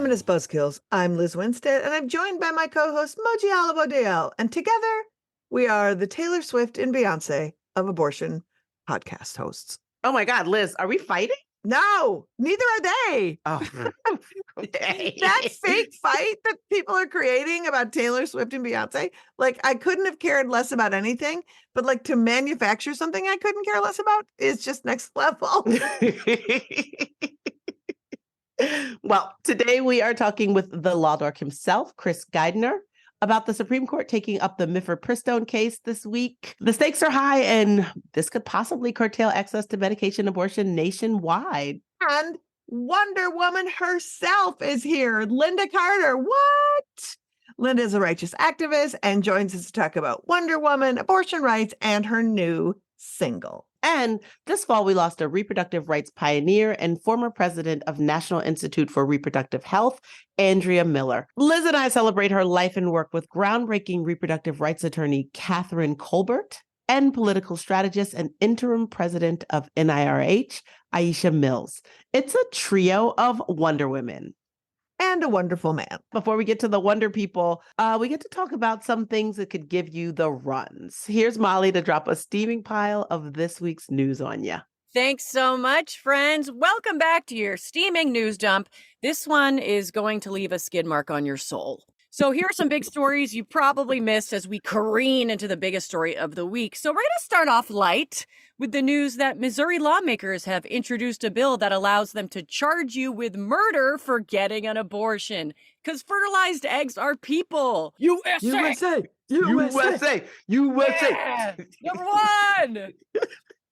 Feminist Buzzkills. I'm Liz Winstead, and I'm joined by my co-host Moji Alabodale, and together we are the Taylor Swift and Beyonce of abortion podcast hosts. Oh my God, Liz, are we fighting? No, neither are they. Oh, okay. That fake fight that people are creating about Taylor Swift and Beyonce, like I couldn't have cared less about anything, but like to manufacture something I couldn't care less about is just next level. Well, today we are talking with the Law Dork himself, Chris Geidner, about the Supreme Court taking up the mifepristone case this week. The stakes are high, and this could possibly curtail access to medication abortion nationwide. And Wonder Woman herself is here. Lynda Carter. What? Lynda is a righteous activist and joins us to talk about Wonder Woman, abortion rights, and her new single. And this fall, we lost a reproductive rights pioneer and former president of National Institute for Reproductive Health, Andrea Miller. Liz and I celebrate her life and work with groundbreaking reproductive rights attorney Kathryn Kolbert and political strategist and interim president of NIRH, Aisha Mills. It's a trio of Wonder Women. And a wonderful man. Before we get to the Wonder People, we get to talk about some things that could give you the runs. Here's Molly to drop a steaming pile of this week's news on you. Thanks so much, friends. Welcome back to your steaming news dump. This one is going to leave a skid mark on your soul. So here are some big stories you probably missed as we careen into the biggest story of the week. So we're going to start off light with the news that Missouri lawmakers have introduced a bill that allows them to charge you with murder for getting an abortion. Because fertilized eggs are people. USA! USA! USA! USA! Yeah! Number one!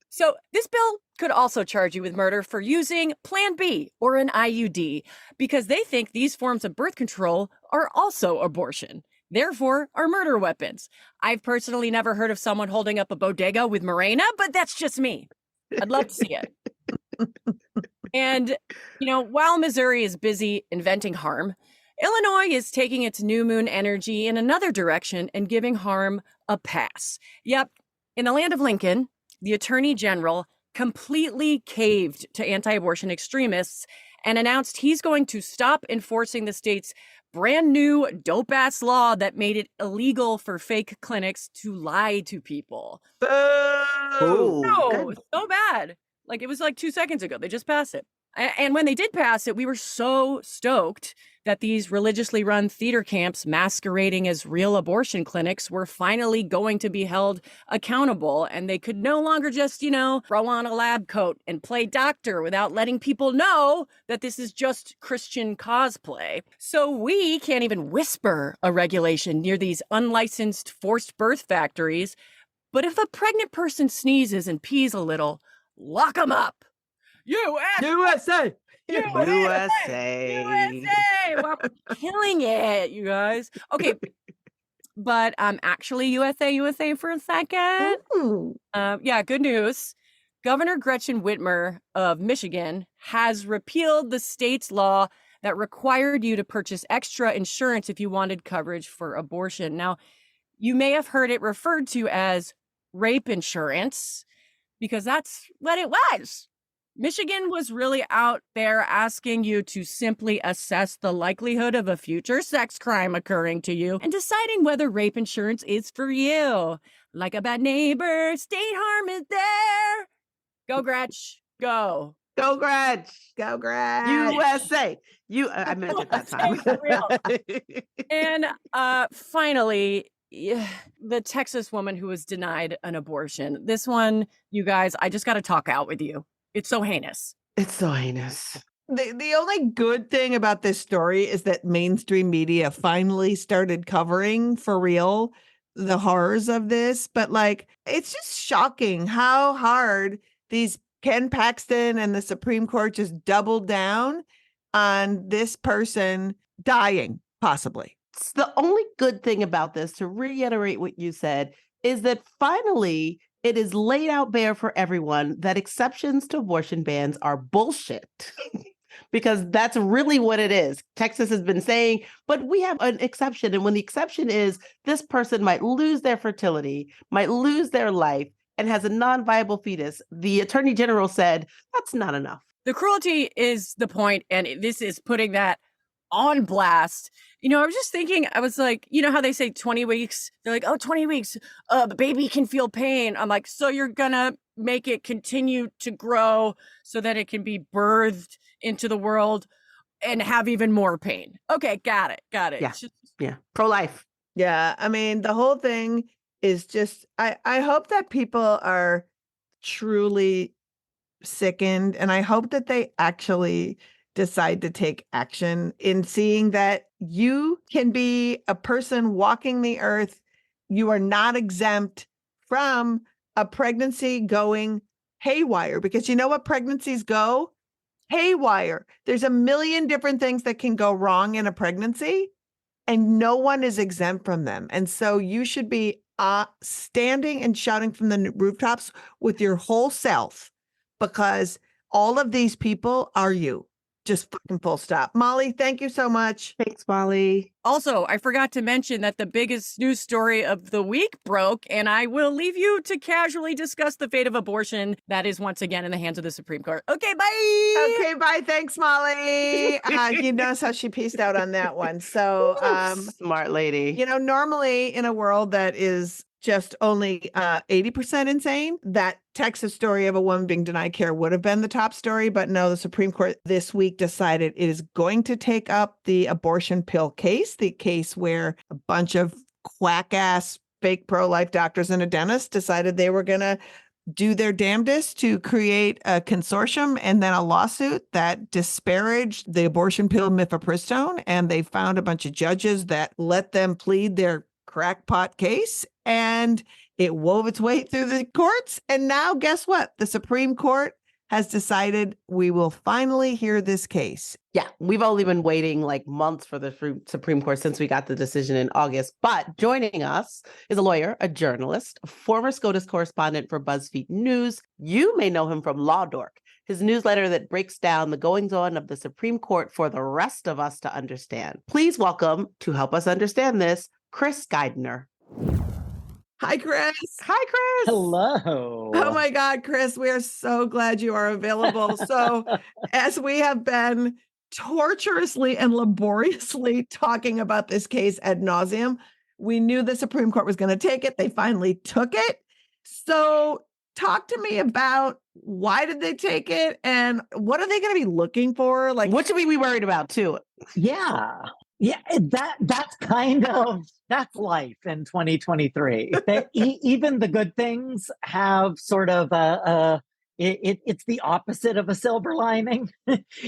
So this bill could also charge you with murder for using Plan B or an IUD because they think these forms of birth control are also abortion, therefore are murder weapons. I've personally never heard of someone holding up a bodega with Mirena, but that's just me. I'd love to see it. And, while Missouri is busy inventing harm, Illinois is taking its new moon energy in another direction and giving harm a pass. Yep, in the land of Lincoln, the Attorney General completely caved to anti-abortion extremists and announced he's going to stop enforcing the state's brand new dope-ass law that made it illegal for fake clinics to lie to people. Oh, No, so bad. Like, it was like 2 seconds ago. They just passed it. And when they did pass it, we were so stoked that these religiously run theater camps masquerading as real abortion clinics were finally going to be held accountable. And they could no longer just, throw on a lab coat and play doctor without letting people know that this is just Christian cosplay. So we can't even whisper a regulation near these unlicensed forced birth factories. But if a pregnant person sneezes and pees a little, lock them up. USA! USA! We're killing it, you guys. Okay, but actually USA for a second. Good news. Governor Gretchen Whitmer of Michigan has repealed the state's law that required you to purchase extra insurance if you wanted coverage for abortion. Now, you may have heard it referred to as rape insurance because that's what it was. Michigan was really out there asking you to simply assess the likelihood of a future sex crime occurring to you and deciding whether rape insurance is for you. Like a bad neighbor, State Farm is there. Go, Gretch. Go. Go, Gretch. Go, Gretch. USA. I meant it that time. For real. And finally, the Texas woman who was denied an abortion. This one, you guys, I just got to talk out with you. It's so heinous. It's so heinous. The only good thing about this story is that mainstream media finally started covering for real the horrors of this. But it's just shocking how hard these Ken Paxton and the Supreme Court just doubled down on this person dying, possibly. It's the only good thing about this, to reiterate what you said, is that finally it is laid out bare for everyone that exceptions to abortion bans are bullshit. Because that's really what it is. Texas has been saying, but we have an exception. And when the exception is this person might lose their fertility, might lose their life, and has a non-viable fetus, the Attorney General said, that's not enough. The cruelty is the point, and this is putting that on blast. I was just thinking, I was like, how they say 20 weeks? They're like, oh, 20 weeks, the baby can feel pain. I'm like, so you're gonna make it continue to grow so that it can be birthed into the world and have even more pain. Okay, got it. Yeah. Yeah. Pro-life. Yeah. I mean, the whole thing is just, I hope that people are truly sickened, and I hope that they actually decide to take action in seeing that you can be a person walking the earth. You are not exempt from a pregnancy going haywire, because you know what pregnancies go haywire. There's a million different things that can go wrong in a pregnancy, and no one is exempt from them. And so you should be standing and shouting from the rooftops with your whole self, because all of these people are you. Just fucking full stop. Molly, thank you so much. Thanks, Molly. Also, I forgot to mention that the biggest news story of the week broke, and I will leave you to casually discuss the fate of abortion. That is once again in the hands of the Supreme Court. Okay, bye. Okay, bye. Thanks, Molly. You notice how she pieced out on that one. So, smart lady. Normally in a world that is just only 80% insane, that Texas story of a woman being denied care would have been the top story. But no, the Supreme Court this week decided it is going to take up the abortion pill case, the case where a bunch of quack-ass fake pro-life doctors and a dentist decided they were going to do their damnedest to create a consortium and then a lawsuit that disparaged the abortion pill mifepristone. And they found a bunch of judges that let them plead their crackpot case, and it wove its way through the courts. And now guess what? The Supreme Court has decided we will finally hear this case. Yeah, we've only been waiting like months for the Supreme Court since we got the decision in August. But joining us is a lawyer, a journalist, a former SCOTUS correspondent for BuzzFeed News. You may know him from Law Dork, his newsletter that breaks down the goings-on of the Supreme Court for the rest of us to understand. Please welcome, to help us understand this, Chris Geidner. Hi, Chris. Hi, Chris. Hello. Oh my God, Chris, we are so glad you are available. So as we have been torturously and laboriously talking about this case ad nauseum, we knew the Supreme Court was going to take it. They finally took it. So talk to me about, why did they take it and what are they going to be looking for? Like, what should we be worried about too? Yeah, that's life in 2023. Even the good things have sort of it's the opposite of a silver lining.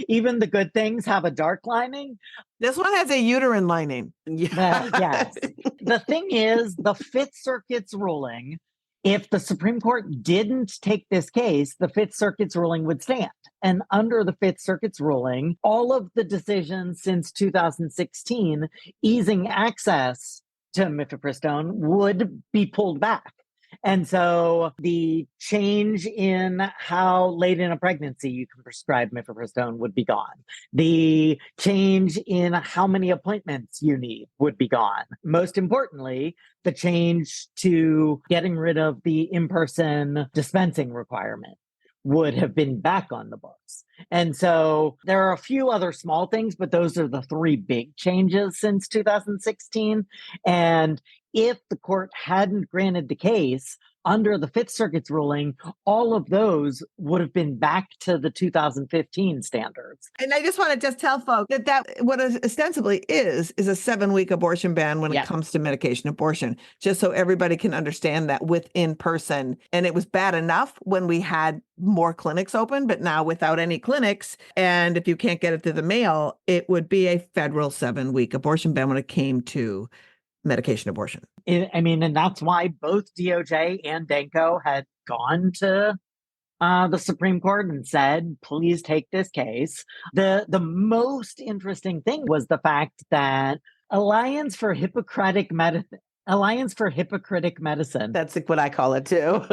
Even the good things have a dark lining. This one has a uterine lining. Yes. The thing is, the Fifth Circuit's ruling, if the Supreme Court didn't take this case, the Fifth Circuit's ruling would stand. And under the Fifth Circuit's ruling, all of the decisions since 2016 easing access to mifepristone would be pulled back. And so the change in how late in a pregnancy you can prescribe mifepristone would be gone. The change in how many appointments you need would be gone. Most importantly, the change to getting rid of the in-person dispensing requirement would have been back on the books. And so there are a few other small things, but those are the three big changes since 2016. And if the court hadn't granted the case under the Fifth Circuit's ruling, all of those would have been back to the 2015 standards. And I just want to tell folks that what it ostensibly is a 7-week abortion ban when it comes to medication abortion, just so everybody can understand that with in-person. And it was bad enough when we had more clinics open, but now without any clinics, and if you can't get it through the mail, it would be a federal 7-week abortion ban when it came to medication abortion. And that's why both DOJ and Danko had gone to the Supreme Court and said, please take this case. The most interesting thing was the fact that Alliance for Hippocratic Medicine, that's what I call it too.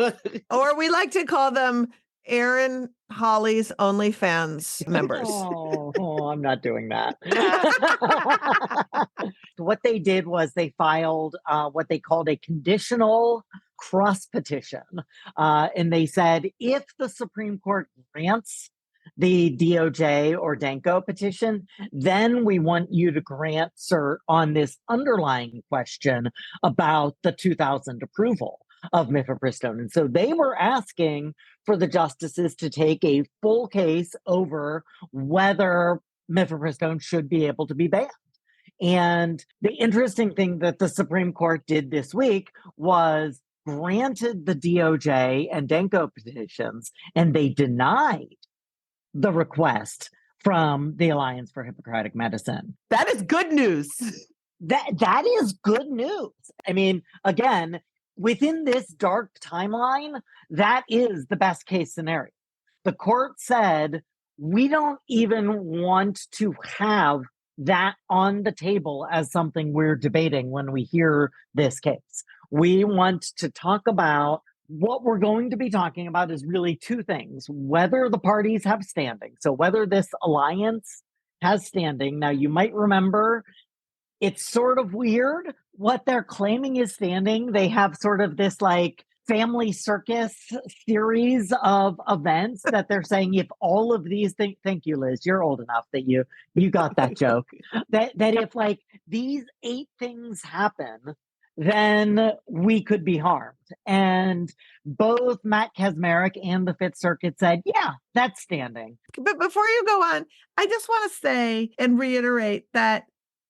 Or we like to call them Aaron Holly's OnlyFans members. Oh, I'm not doing that. What they did was they filed what they called a conditional cross petition. And they said, if the Supreme Court grants the DOJ or Danko petition, then we want you to grant cert on this underlying question about the 2000 approval of mifepristone. And so they were asking for the justices to take a full case over whether mifepristone should be able to be banned. And the interesting thing that the Supreme Court did this week was granted the DOJ and Danko petitions, and they denied the request from the Alliance for Hippocratic Medicine. That is good news. That is good news. I mean, again, within this dark timeline, that is the best case scenario. The court said, we don't even want to have that on the table as something we're debating when we hear this case. We want to talk about what we're going to be talking about is really two things: whether the parties have standing. So whether this alliance has standing. Now, you might remember it's sort of weird what they're claiming is standing. They have sort of this like family circus series of events that they're saying if all of these things, thank you, Liz, you're old enough that you got that joke, that if like these 8 things happen, then we could be harmed. And both Matt Kaczmarek and the Fifth Circuit said, yeah, that's standing. But before you go on, I just want to say and reiterate that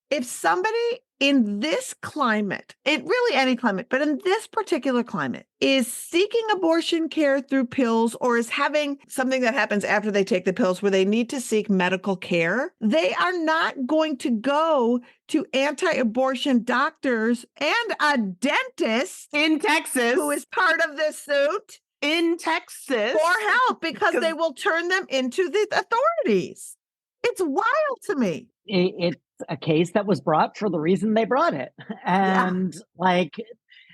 if somebody in this climate, really any climate, but in this particular climate, is seeking abortion care through pills or is having something that happens after they take the pills where they need to seek medical care, they are not going to go to anti-abortion doctors and a dentist in Texas who is part of this suit in Texas for help because they will turn them into the authorities. It's wild to me. It's a case that was brought for the reason they brought it. And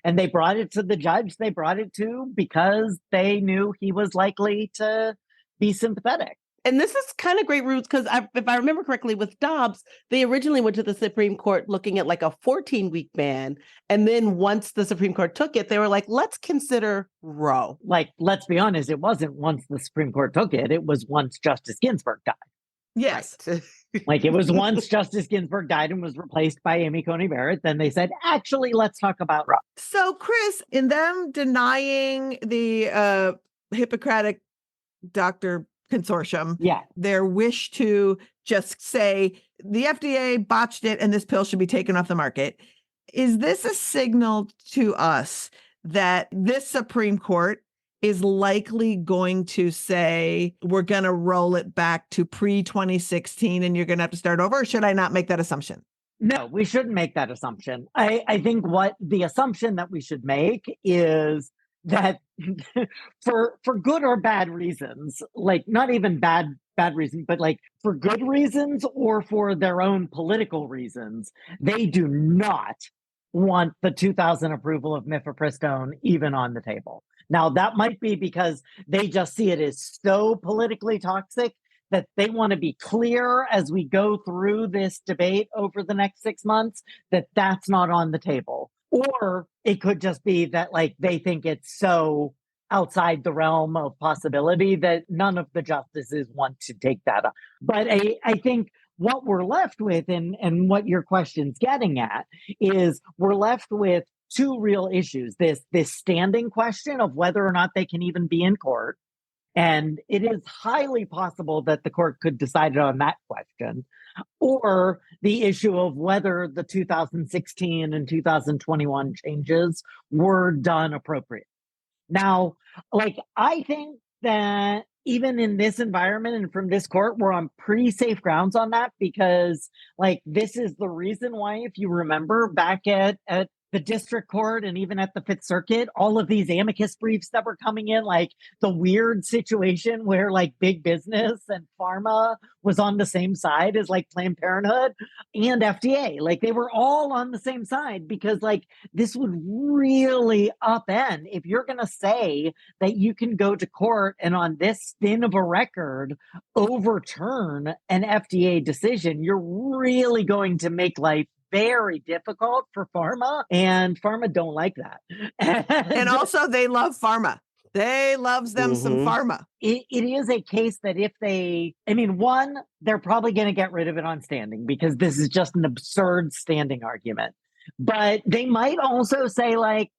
and they brought it to the judge they brought it to because they knew he was likely to be sympathetic. And this is kind of great roots because if I remember correctly with Dobbs, they originally went to the Supreme Court looking at like a 14-week ban. And then once the Supreme Court took it, they were like, let's consider Roe. Like, let's be honest, it wasn't once the Supreme Court took it. It was once Justice Ginsburg died. Yes. Right. Like it was once Justice Ginsburg died and was replaced by Amy Coney Barrett. Then they said, actually, let's talk about Roe. So, Chris, in them denying the Hippocratic Doctor Consortium, their wish to just say the FDA botched it and this pill should be taken off the market, is this a signal to us that this Supreme Court is likely going to say, we're going to roll it back to pre-2016 and you're going to have to start over? Or should I not make that assumption? No, we shouldn't make that assumption. I think what the assumption that we should make is that for good or bad reasons, like not even bad reasons, but like for good reasons or for their own political reasons, they do not want the 2000 approval of mifepristone even on the table. Now, that might be because they just see it as so politically toxic that they want to be clear as we go through this debate over the next 6 months that that's not on the table. Or it could just be that like they think it's so outside the realm of possibility that none of the justices want to take that up. But I think what we're left with and what your question's getting at is we're left with two real issues. This standing question of whether or not they can even be in court. And it is highly possible that the court could decide on that question. Or the issue of whether the 2016 and 2021 changes were done appropriately. Now, like, I think that even in this environment and from this court, we're on pretty safe grounds on that because, like, this is the reason why, if you remember back at the district court and even at the Fifth Circuit, all of these amicus briefs that were coming in, like the weird situation where like big business and pharma was on the same side as like Planned Parenthood and FDA. Like they were all on the same side because like this would really upend if you're going to say that you can go to court and on this thin of a record overturn an FDA decision. You're really going to make life very difficult for pharma, and pharma don't like that. And also they love pharma. They loves them some pharma. It is a case that if they, one, they're probably going to get rid of it on standing because this is just an absurd standing argument. But they might also say, like,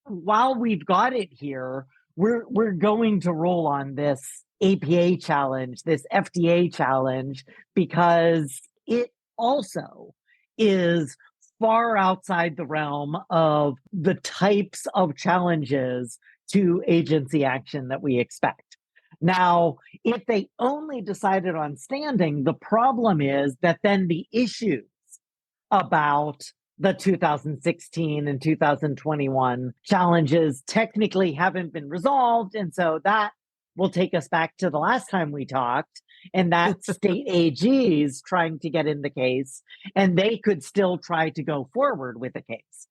while we've got it here, we're going to roll on this APA challenge, this FDA challenge, because it also is far outside the realm of the types of challenges to agency action that we expect. Now, if they only decided on standing, the problem is that then the issues about the 2016 and 2021 challenges technically haven't been resolved. And so that will take us back to the last time we talked, and that state AGs trying to get in the case, and they could still try to go forward with the case.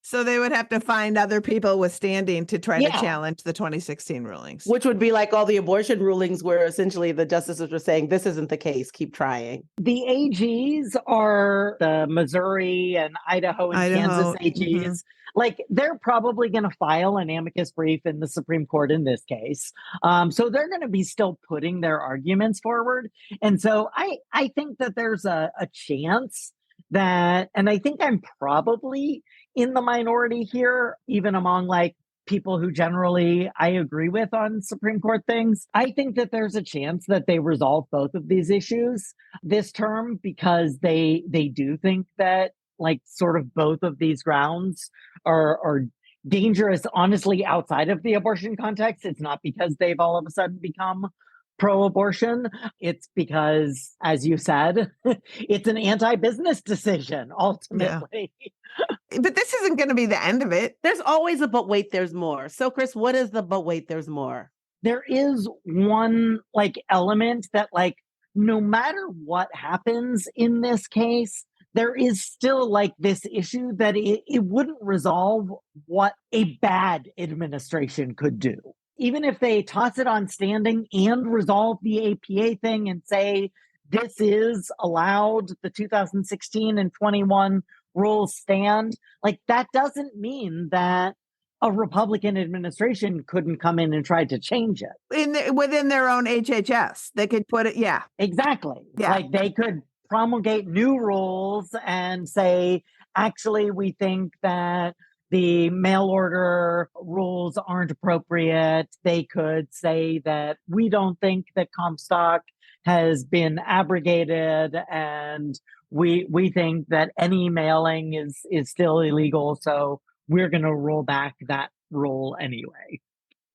So they would have to find other people with standing to try to challenge the 2016 rulings. Which would be like all the abortion rulings where essentially the justices were saying, this isn't the case, keep trying. The AGs are the Missouri and Idaho and Kansas AGs. Like, they're probably going to file an amicus brief in the Supreme Court in this case. So they're going to be still putting their arguments forward. And so I think that there's a chance that, and I think I'm probably in the minority here, even among like people who generally I agree with on Supreme Court things. I think that there's a chance that they resolve both of these issues this term because they do think that like sort of both of these grounds are dangerous, honestly, outside of the abortion context. It's not because they've all of a sudden become pro-abortion. It's because, as you said, it's an anti-business decision, ultimately. Yeah. But this isn't going to be the end of it. There's always a but wait, there's more. So, Chris, what is the but wait, there's more? There is one like element that like no matter what happens in this case, there is still like this issue that it wouldn't resolve what a bad administration could do. Even if they toss it on standing and resolve the APA thing and say this is allowed, the 2016 and 21 rules stand, like that doesn't mean that a Republican administration couldn't come in and try to change it. Within their own HHS, they could put it, Exactly. Yeah. Like they could promulgate new rules and say, actually, we think that the mail order rules aren't appropriate. They could say that we don't think that Comstock has been abrogated and we think that any mailing is still illegal. So we're going to roll back that rule anyway.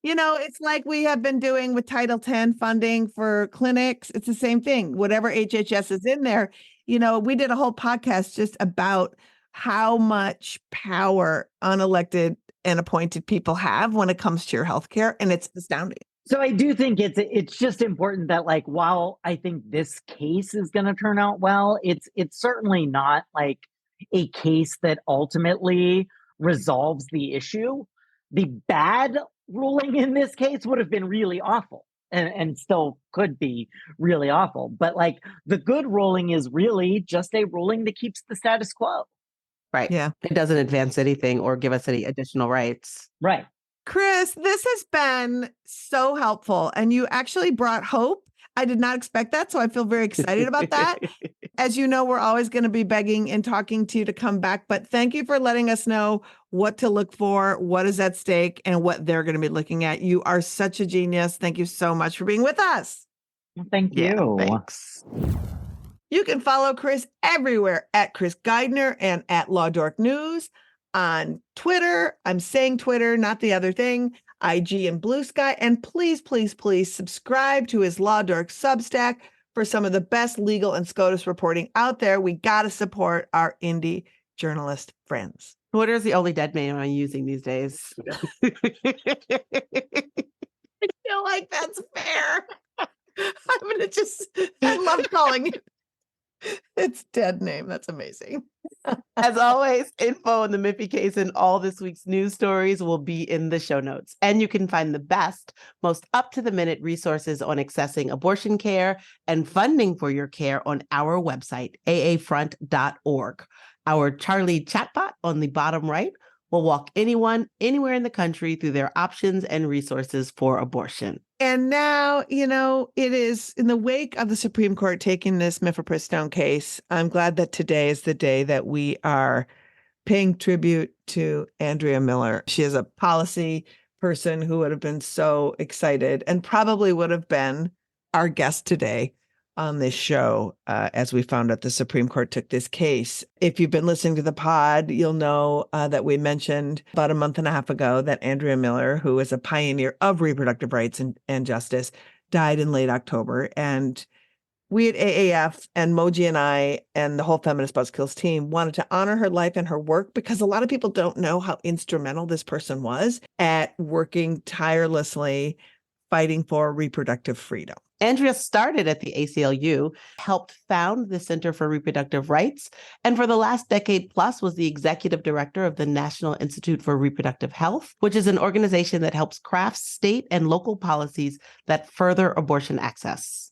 You know, it's like we have been doing with Title X funding for clinics. It's the same thing. Whatever HHS is in there, you know, we did a whole podcast just about how much power unelected and appointed people have when it comes to your healthcare, and it's astounding. So I do think it's just important that like while I think this case is going to turn out well, it's certainly not like a case that ultimately resolves the issue. The bad ruling in this case would have been really awful and still could be really awful. But like the good ruling is really just a ruling that keeps the status quo. Right. Yeah. It doesn't advance anything or give us any additional rights. Right. Chris, this has been so helpful, and you actually brought hope. I did not expect that, so I feel very excited about that. As you know, we're always going to be begging and talking to you to come back, but thank you for letting us know what to look for, what is at stake, and what they're going to be looking at. You are such a genius. Thank you so much for being with us. Well, thank you. Thanks. You can follow Chris everywhere at Chris Geidner and at Law Dork News. On Twitter, I'm saying Twitter, not the other thing, IG and Blue Sky. And please, please, please subscribe to his Law Dork Substack for some of the best legal and SCOTUS reporting out there. We got to support our indie journalist friends. Twitter is the only dead name I'm using these days. I feel like that's fair. I'm going to I love calling it. It's dead name. That's amazing. As always, info on the Miffy case and all this week's news stories will be in the show notes. And you can find the best, most up-to-the-minute resources on accessing abortion care and funding for your care on our website, aafront.org. Our Charlie chatbot on the bottom right will walk anyone, anywhere in the country through their options and resources for abortion. And now, it is in the wake of the Supreme Court taking this mifepristone case. I'm glad that today is the day that we are paying tribute to Andrea Miller. She is a policy person who would have been so excited and probably would have been our guest today on this show as we found out the Supreme Court took this case. If you've been listening to the pod, you'll know that we mentioned about a month and a half ago that Andrea Miller, who is a pioneer of reproductive rights and justice, died in late October. And we at AAF and Moji and I and the whole Feminist Buzzkills team wanted to honor her life and her work because a lot of people don't know how instrumental this person was at working tirelessly, fighting for reproductive freedom. Andrea started at the ACLU, helped found the Center for Reproductive Rights, and for the last decade plus was the executive director of the National Institute for Reproductive Health, which is an organization that helps craft state and local policies that further abortion access.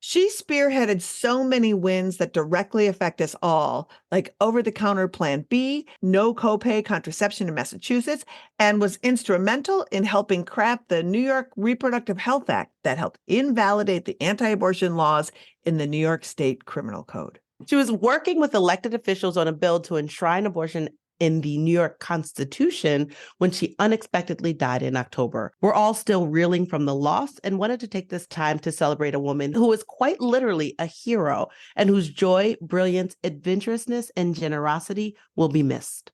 She spearheaded so many wins that directly affect us all, like over-the-counter Plan B, no copay contraception in Massachusetts, and was instrumental in helping craft the New York Reproductive Health Act that helped invalidate the anti-abortion laws in the New York State Criminal Code. She was working with elected officials on a bill to enshrine abortion in the New York Constitution when she unexpectedly died in October. We're all still reeling from the loss and wanted to take this time to celebrate a woman who is quite literally a hero and whose joy, brilliance, adventurousness, and generosity will be missed.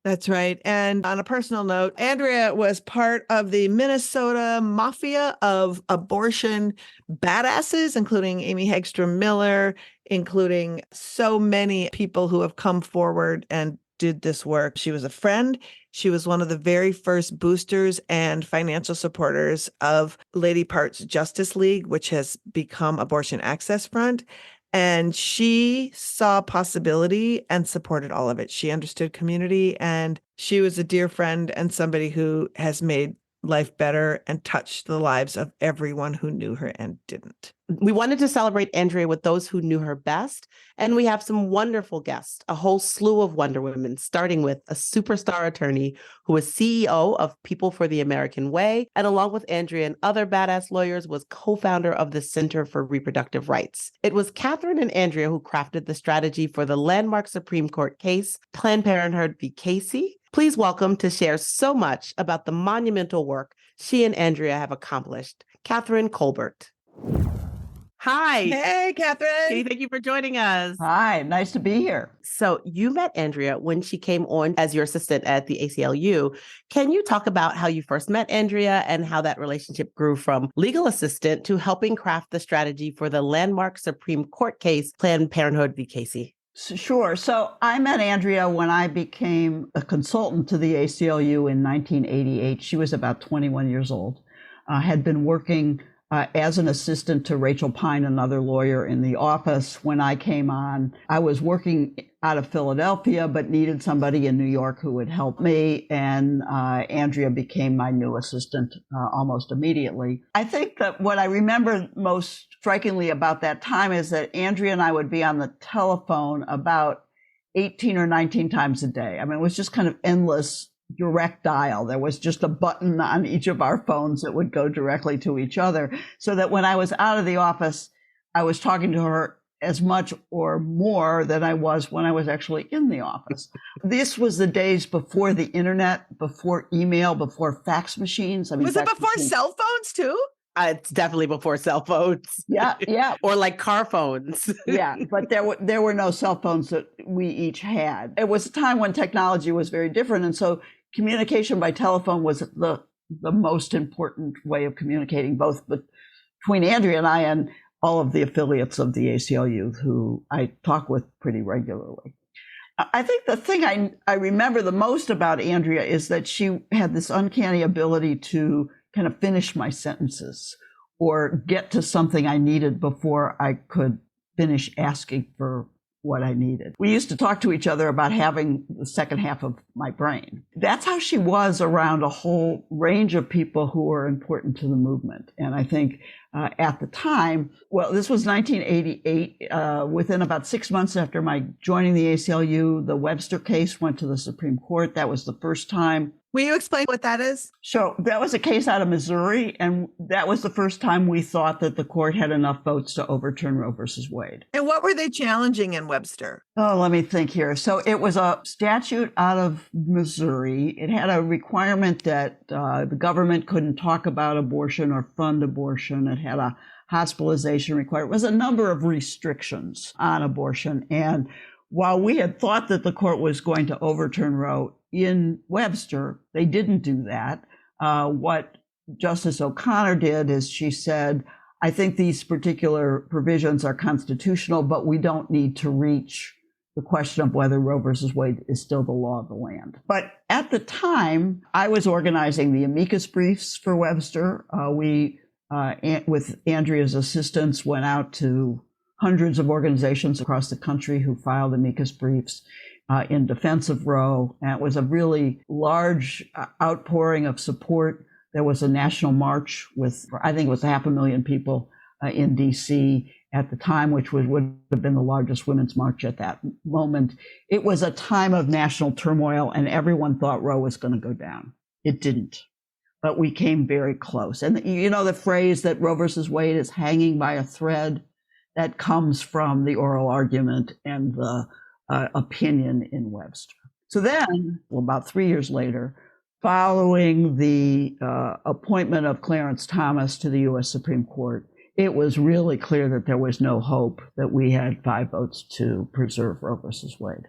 That's right. And on a personal note, Andrea was part of the Minnesota mafia of abortion badasses, including Amy Hagstrom Miller, including so many people who have come forward and did this work. She was a friend. She was one of the very first boosters and financial supporters of Lady Part's Justice League, which has become Abortion Access Front. And she saw possibility and supported all of it. She understood community, and she was a dear friend and somebody who has made life better and touched the lives of everyone who knew her and didn't. We wanted to celebrate Andrea with those who knew her best, and we have some wonderful guests, a whole slew of Wonder Women, starting with a superstar attorney who was CEO of People for the American Way, and along with Andrea and other badass lawyers, was co-founder of the Center for Reproductive Rights. It was Kathryn and Andrea who crafted the strategy for the landmark Supreme Court case, Planned Parenthood v. Casey. Please welcome to share so much about the monumental work she and Andrea have accomplished, Kathryn Kolbert. Hi. Hey, Kathryn. Hey, thank you for joining us. Hi, nice to be here. So you met Andrea when she came on as your assistant at the ACLU. Can you talk about how you first met Andrea and how that relationship grew from legal assistant to helping craft the strategy for the landmark Supreme Court case, Planned Parenthood v. Casey? Sure. So I met Andrea when I became a consultant to the ACLU in 1988. She was about 21 years old. Had been working as an assistant to Rachel Pine, another lawyer in the office. When I came on, I was working out of Philadelphia, but needed somebody in New York who would help me. And Andrea became my new assistant almost immediately. I think that what I remember most strikingly about that time is that Andrea and I would be on the telephone about 18 or 19 times a day. I mean, it was just kind of endless direct dial. There was just a button on each of our phones that would go directly to each other, so that when I was out of the office, I was talking to her as much or more than I was when I was actually in the office. This was the days before the internet, before email, before fax machines. Was it before cell phones too? It's definitely before cell phones. Yeah. Or like car phones. Yeah, but there were no cell phones that we each had. It was a time when technology was very different, and so communication by telephone was the most important way of communicating, both between Andrea and I and all of the affiliates of the ACLU who I talk with pretty regularly. I think the thing I remember the most about Andrea is that she had this uncanny ability to kind of finish my sentences or get to something I needed before I could finish asking for what I needed. We used to talk to each other about having the second half of my brain. That's how she was around a whole range of people who were important to the movement. And I think at the time, well, this was 1988, within about 6 months after my joining the ACLU, the Webster case went to the Supreme Court. That was the first time. Will you explain what that is? So that was a case out of Missouri, and that was the first time we thought that the court had enough votes to overturn Roe versus Wade. And what were they challenging in Webster? Oh, let me think here. So it was a statute out of Missouri. It had a requirement that the government couldn't talk about abortion or fund abortion. It had a hospitalization requirement. It was a number of restrictions on abortion. And while we had thought that the court was going to overturn Roe in Webster, they didn't do that. What Justice O'Connor did is she said, I think these particular provisions are constitutional, but we don't need to reach the question of whether Roe versus Wade is still the law of the land. But at the time, I was organizing the amicus briefs for Webster. We, with Andrea's assistance, went out to hundreds of organizations across the country who filed amicus briefs in defense of Roe. And it was a really large outpouring of support. There was a national march with, I think it was 500,000 people in DC at the time, which would have been the largest women's march at that moment. It was a time of national turmoil, and everyone thought Roe was going to go down. It didn't, but we came very close. And you know the phrase that Roe versus Wade is hanging by a thread? That comes from the oral argument and the opinion in Webster. So then, well, about 3 years later, following the appointment of Clarence Thomas to the U.S. Supreme Court, it was really clear that there was no hope that we had 5 votes to preserve Roe versus Wade.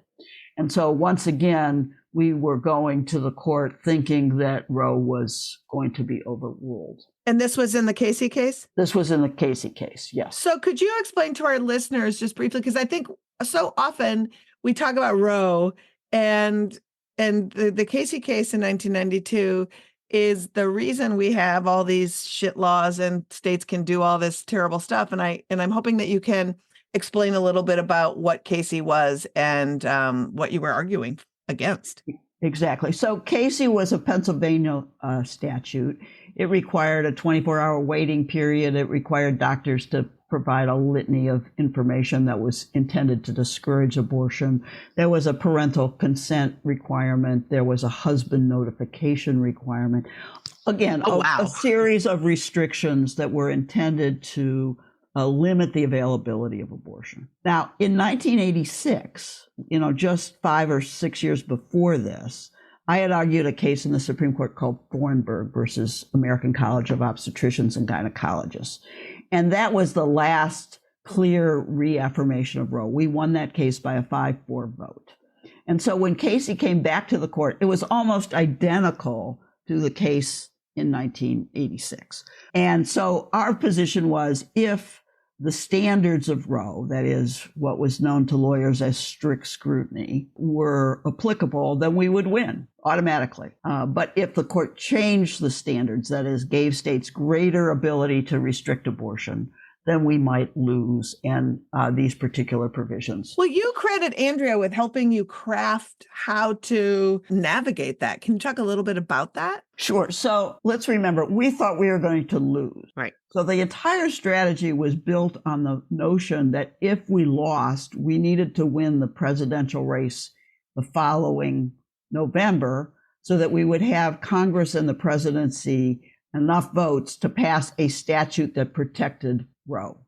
And so once again, we were going to the court thinking that Roe was going to be overruled. And this was in the Casey case? This was in the Casey case, yes. So could you explain to our listeners just briefly, because I think so often we talk about Roe and the Casey case in 1992 is the reason we have all these shit laws and states can do all this terrible stuff. And I'm hoping that you can explain a little bit about what Casey was and what you were arguing against. Exactly. So Casey was a Pennsylvania statute. It required a 24-hour waiting period. It required doctors to provide a litany of information that was intended to discourage abortion. There was a parental consent requirement. There was a husband notification requirement. Again, a series of restrictions that were intended to limit the availability of abortion. Now, in 1986, just 5 or 6 years before this, I had argued a case in the Supreme Court called Thornburg versus American College of Obstetricians and Gynecologists. And that was the last clear reaffirmation of Roe. We won that case by a 5-4 vote. And so when Casey came back to the court, it was almost identical to the case in 1986. And so our position was, if the standards of Roe, that is what was known to lawyers as strict scrutiny, were applicable, then we would win automatically. But if the court changed the standards, that is, gave states greater ability to restrict abortion, then we might lose and these particular provisions. Well, you credit Andrea with helping you craft how to navigate that. Can you talk a little bit about that? Sure. So let's remember, we thought we were going to lose. Right. So the entire strategy was built on the notion that if we lost, we needed to win the presidential race the following November so that we would have Congress and the presidency enough votes to pass a statute that protected Roe.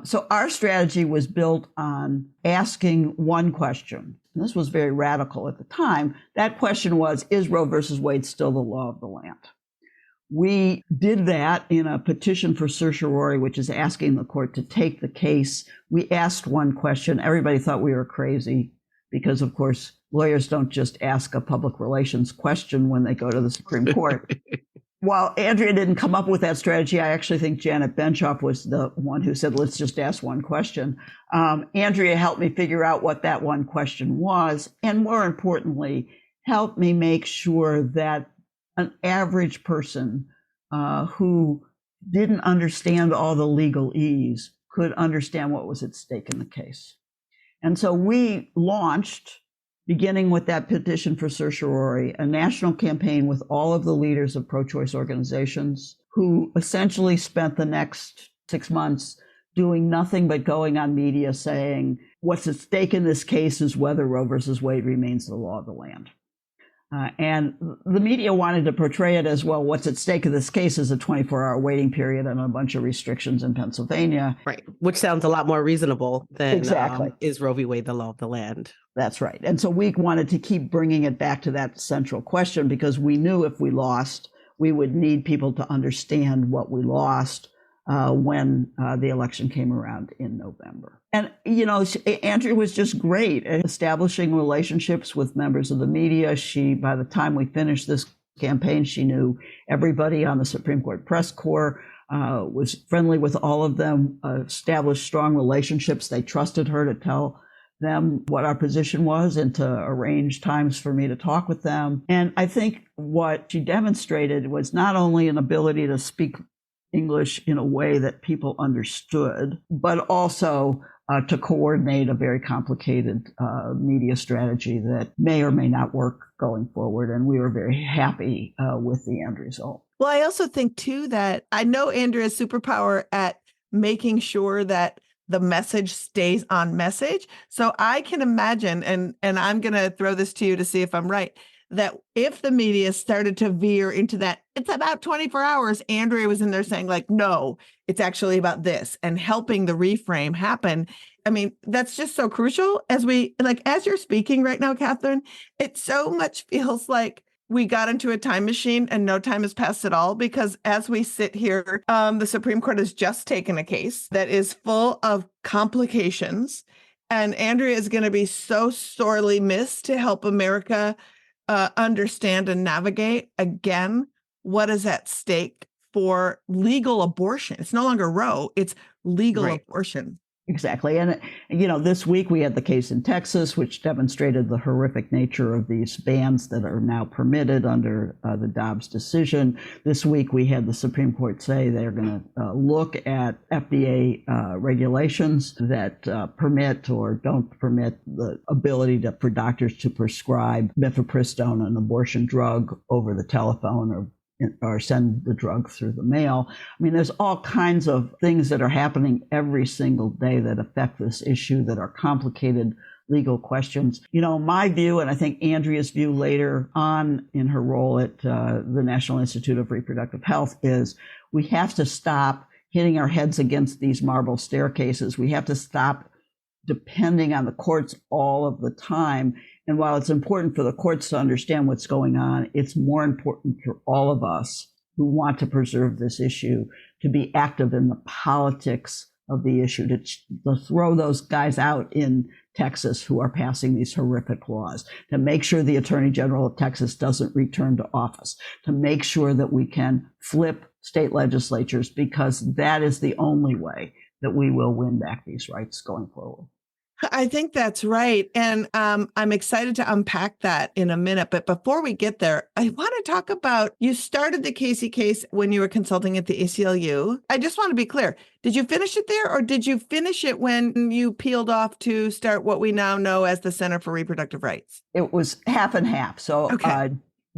So our strategy was built on asking one question. And this was very radical at the time. That question was, is Roe versus Wade still the law of the land? We did that in a petition for certiorari, which is asking the court to take the case. We asked one question. Everybody thought we were crazy because, of course, lawyers don't just ask a public relations question when they go to the Supreme Court. While Andrea didn't come up with that strategy, I actually think Janet Benchoff was the one who said, let's just ask one question. Andrea helped me figure out what that one question was, and more importantly, helped me make sure that an average person who didn't understand all the legalese could understand what was at stake in the case. And so we launched, beginning with that petition for certiorari, a national campaign with all of the leaders of pro-choice organizations who essentially spent the next 6 months doing nothing but going on media saying, what's at stake in this case is whether Roe versus Wade remains the law of the land. And the media wanted to portray it as, well, what's at stake in this case is a 24-hour waiting period and a bunch of restrictions in Pennsylvania. Right. Which sounds a lot more reasonable than Exactly. Is Roe v. Wade the law of the land? That's right. And so we wanted to keep bringing it back to that central question, because we knew if we lost, we would need people to understand what we lost when the election came around in November. And, you know, Andrea was just great at establishing relationships with members of the media. By the time we finished this campaign, she knew everybody on the Supreme Court press corps, was friendly with all of them, established strong relationships. They trusted her to tell them what our position was and to arrange times for me to talk with them. And I think what she demonstrated was not only an ability to speak English in a way that people understood, but also to coordinate a very complicated media strategy that may or may not work going forward. And we were very happy with the end result. Well, I also think, too, that I know Andrea's superpower at making sure that the message stays on message. So I can imagine, and I'm going to throw this to you to see if I'm right, that if the media started to veer into that, it's about 24 hours, Andrea was in there saying, like, no, it's actually about this, and helping the reframe happen. I mean, that's just so crucial as you're speaking right now, Kathryn, it so much feels like we got into a time machine and no time has passed at all, because as we sit here, the Supreme Court has just taken a case that is full of complications, and Andrea is going to be so sorely missed to help America understand and navigate, again, what is at stake for legal abortion. It's no longer Roe, it's legal abortion. Exactly. And, you know, this week we had the case in Texas, which demonstrated the horrific nature of these bans that are now permitted under the Dobbs decision. This week we had the Supreme Court say they're going to look at FDA regulations that permit or don't permit the ability for doctors to prescribe mifepristone, an abortion drug, over the telephone or send the drug through the mail. I mean, there's all kinds of things that are happening every single day that affect this issue, that are complicated legal questions. You know, my view, and I think Andrea's view later on in her role at the National Institute of Reproductive Health, is we have to stop hitting our heads against these marble staircases. We have to stop depending on the courts all of the time. And while it's important for the courts to understand what's going on, it's more important for all of us who want to preserve this issue to be active in the politics of the issue, to throw those guys out in Texas who are passing these horrific laws, to make sure the Attorney General of Texas doesn't return to office, to make sure that we can flip state legislatures, because that is the only way that we will win back these rights going forward. I think that's right. And I'm excited to unpack that in a minute. But before we get there, I want to talk about, you started the Casey case when you were consulting at the ACLU. I just want to be clear. Did you finish it there, or did you finish it when you peeled off to start what we now know as the Center for Reproductive Rights? It was half and half. So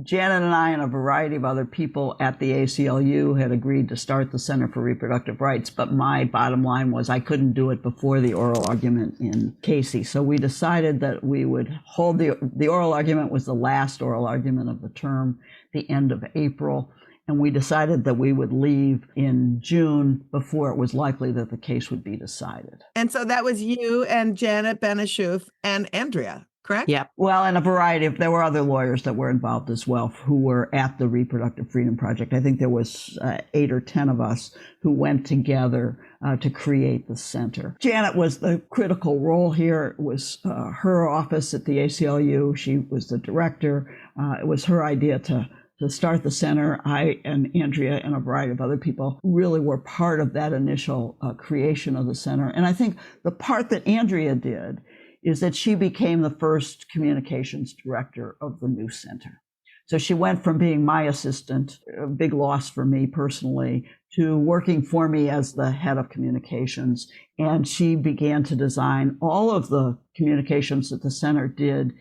Janet and I and a variety of other people at the ACLU had agreed to start the Center for Reproductive Rights, but my bottom line was I couldn't do it before the oral argument in Casey. So we decided that we would hold the oral argument was the last oral argument of the term, the end of April. And we decided that we would leave in June before it was likely that the case would be decided. And so that was you and Janet Benishuf and Andrea, correct? Yeah. Well, and a variety of, there were other lawyers that were involved as well who were at the Reproductive Freedom Project. I think there was 8 or 10 of us who went together to create the center. Janet was the critical role here. It was her office at the ACLU. She was the director. It was her idea to start the center. I and Andrea and a variety of other people really were part of that initial creation of the center. And I think the part that Andrea did is that she became the first communications director of the new center. So she went from being my assistant, a big loss for me personally, to working for me as the head of communications. And she began to design all of the communications that the center did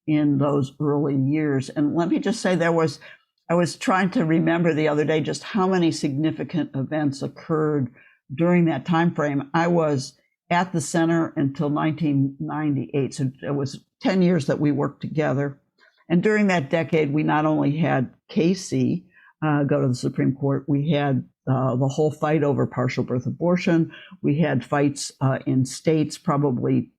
in those early years. And let me just say, I was trying to remember the other day just how many significant events occurred during that time frame. I was at the center until 1998. So it was 10 years that we worked together. And during that decade, we not only had Casey go to the Supreme Court, we had the whole fight over partial birth abortion. We had fights in states, probably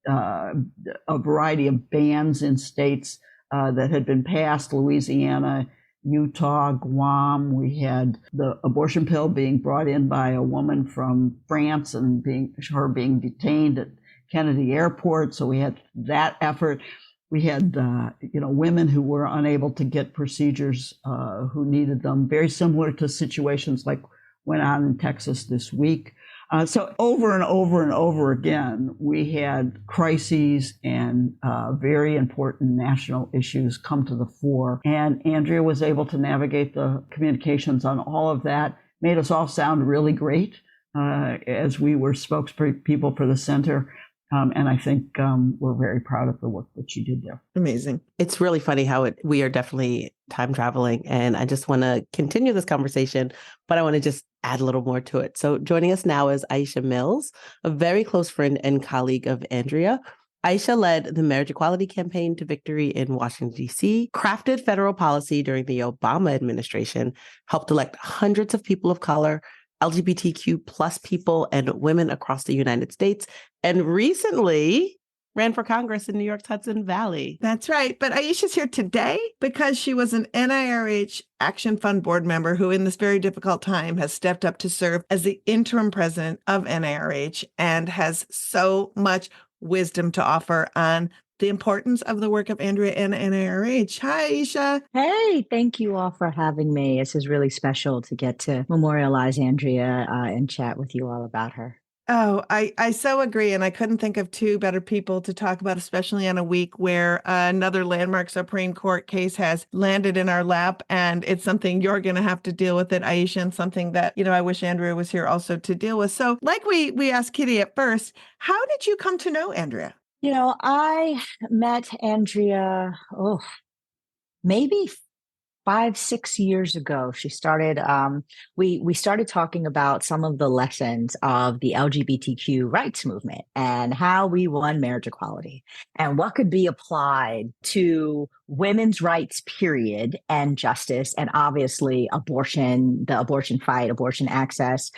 a variety of bans in states that had been passed, Louisiana, Utah, Guam. We had the abortion pill being brought in by a woman from France and her being detained at Kennedy Airport. So we had that effort. We had, women who were unable to get procedures who needed them, very similar to situations like went on in Texas this week. So over and over and over again, we had crises and very important national issues come to the fore. And Andrea was able to navigate the communications on all of that, made us all sound really great as we were spokespeople for the center. And I think we're very proud of the work that she did there. Amazing. It's really funny how we are definitely time traveling. And I just want to continue this conversation, but I want to just add a little more to it. So joining us now is Aisha Mills, a very close friend and colleague of Andrea. Aisha led the marriage equality campaign to victory in Washington, D.C., crafted federal policy during the Obama administration, helped elect hundreds of people of color, LGBTQ plus people and women across the United States, and recently ran for Congress in New York's Hudson Valley. That's right. But Aisha's here today because she was an NIRH Action Fund board member who in this very difficult time has stepped up to serve as the interim president of NIRH and has so much wisdom to offer on the importance of the work of Andrea and NIRH. Hi, Aisha. Hey, thank you all for having me. This is really special to get to memorialize Andrea and chat with you all about her. Oh, I so agree. And I couldn't think of two better people to talk about, especially on a week where another landmark Supreme Court case has landed in our lap. And it's something you're going to have to deal with it, Aisha, and something that, I wish Andrea was here also to deal with. So like we asked Kitty at first, how did you come to know Andrea? I met Andrea, maybe 5-6 years ago. She started, we started talking about some of the lessons of the LGBTQ rights movement and how we won marriage equality and what could be applied to women's rights, period, and justice, and obviously abortion, the abortion fight, abortion access,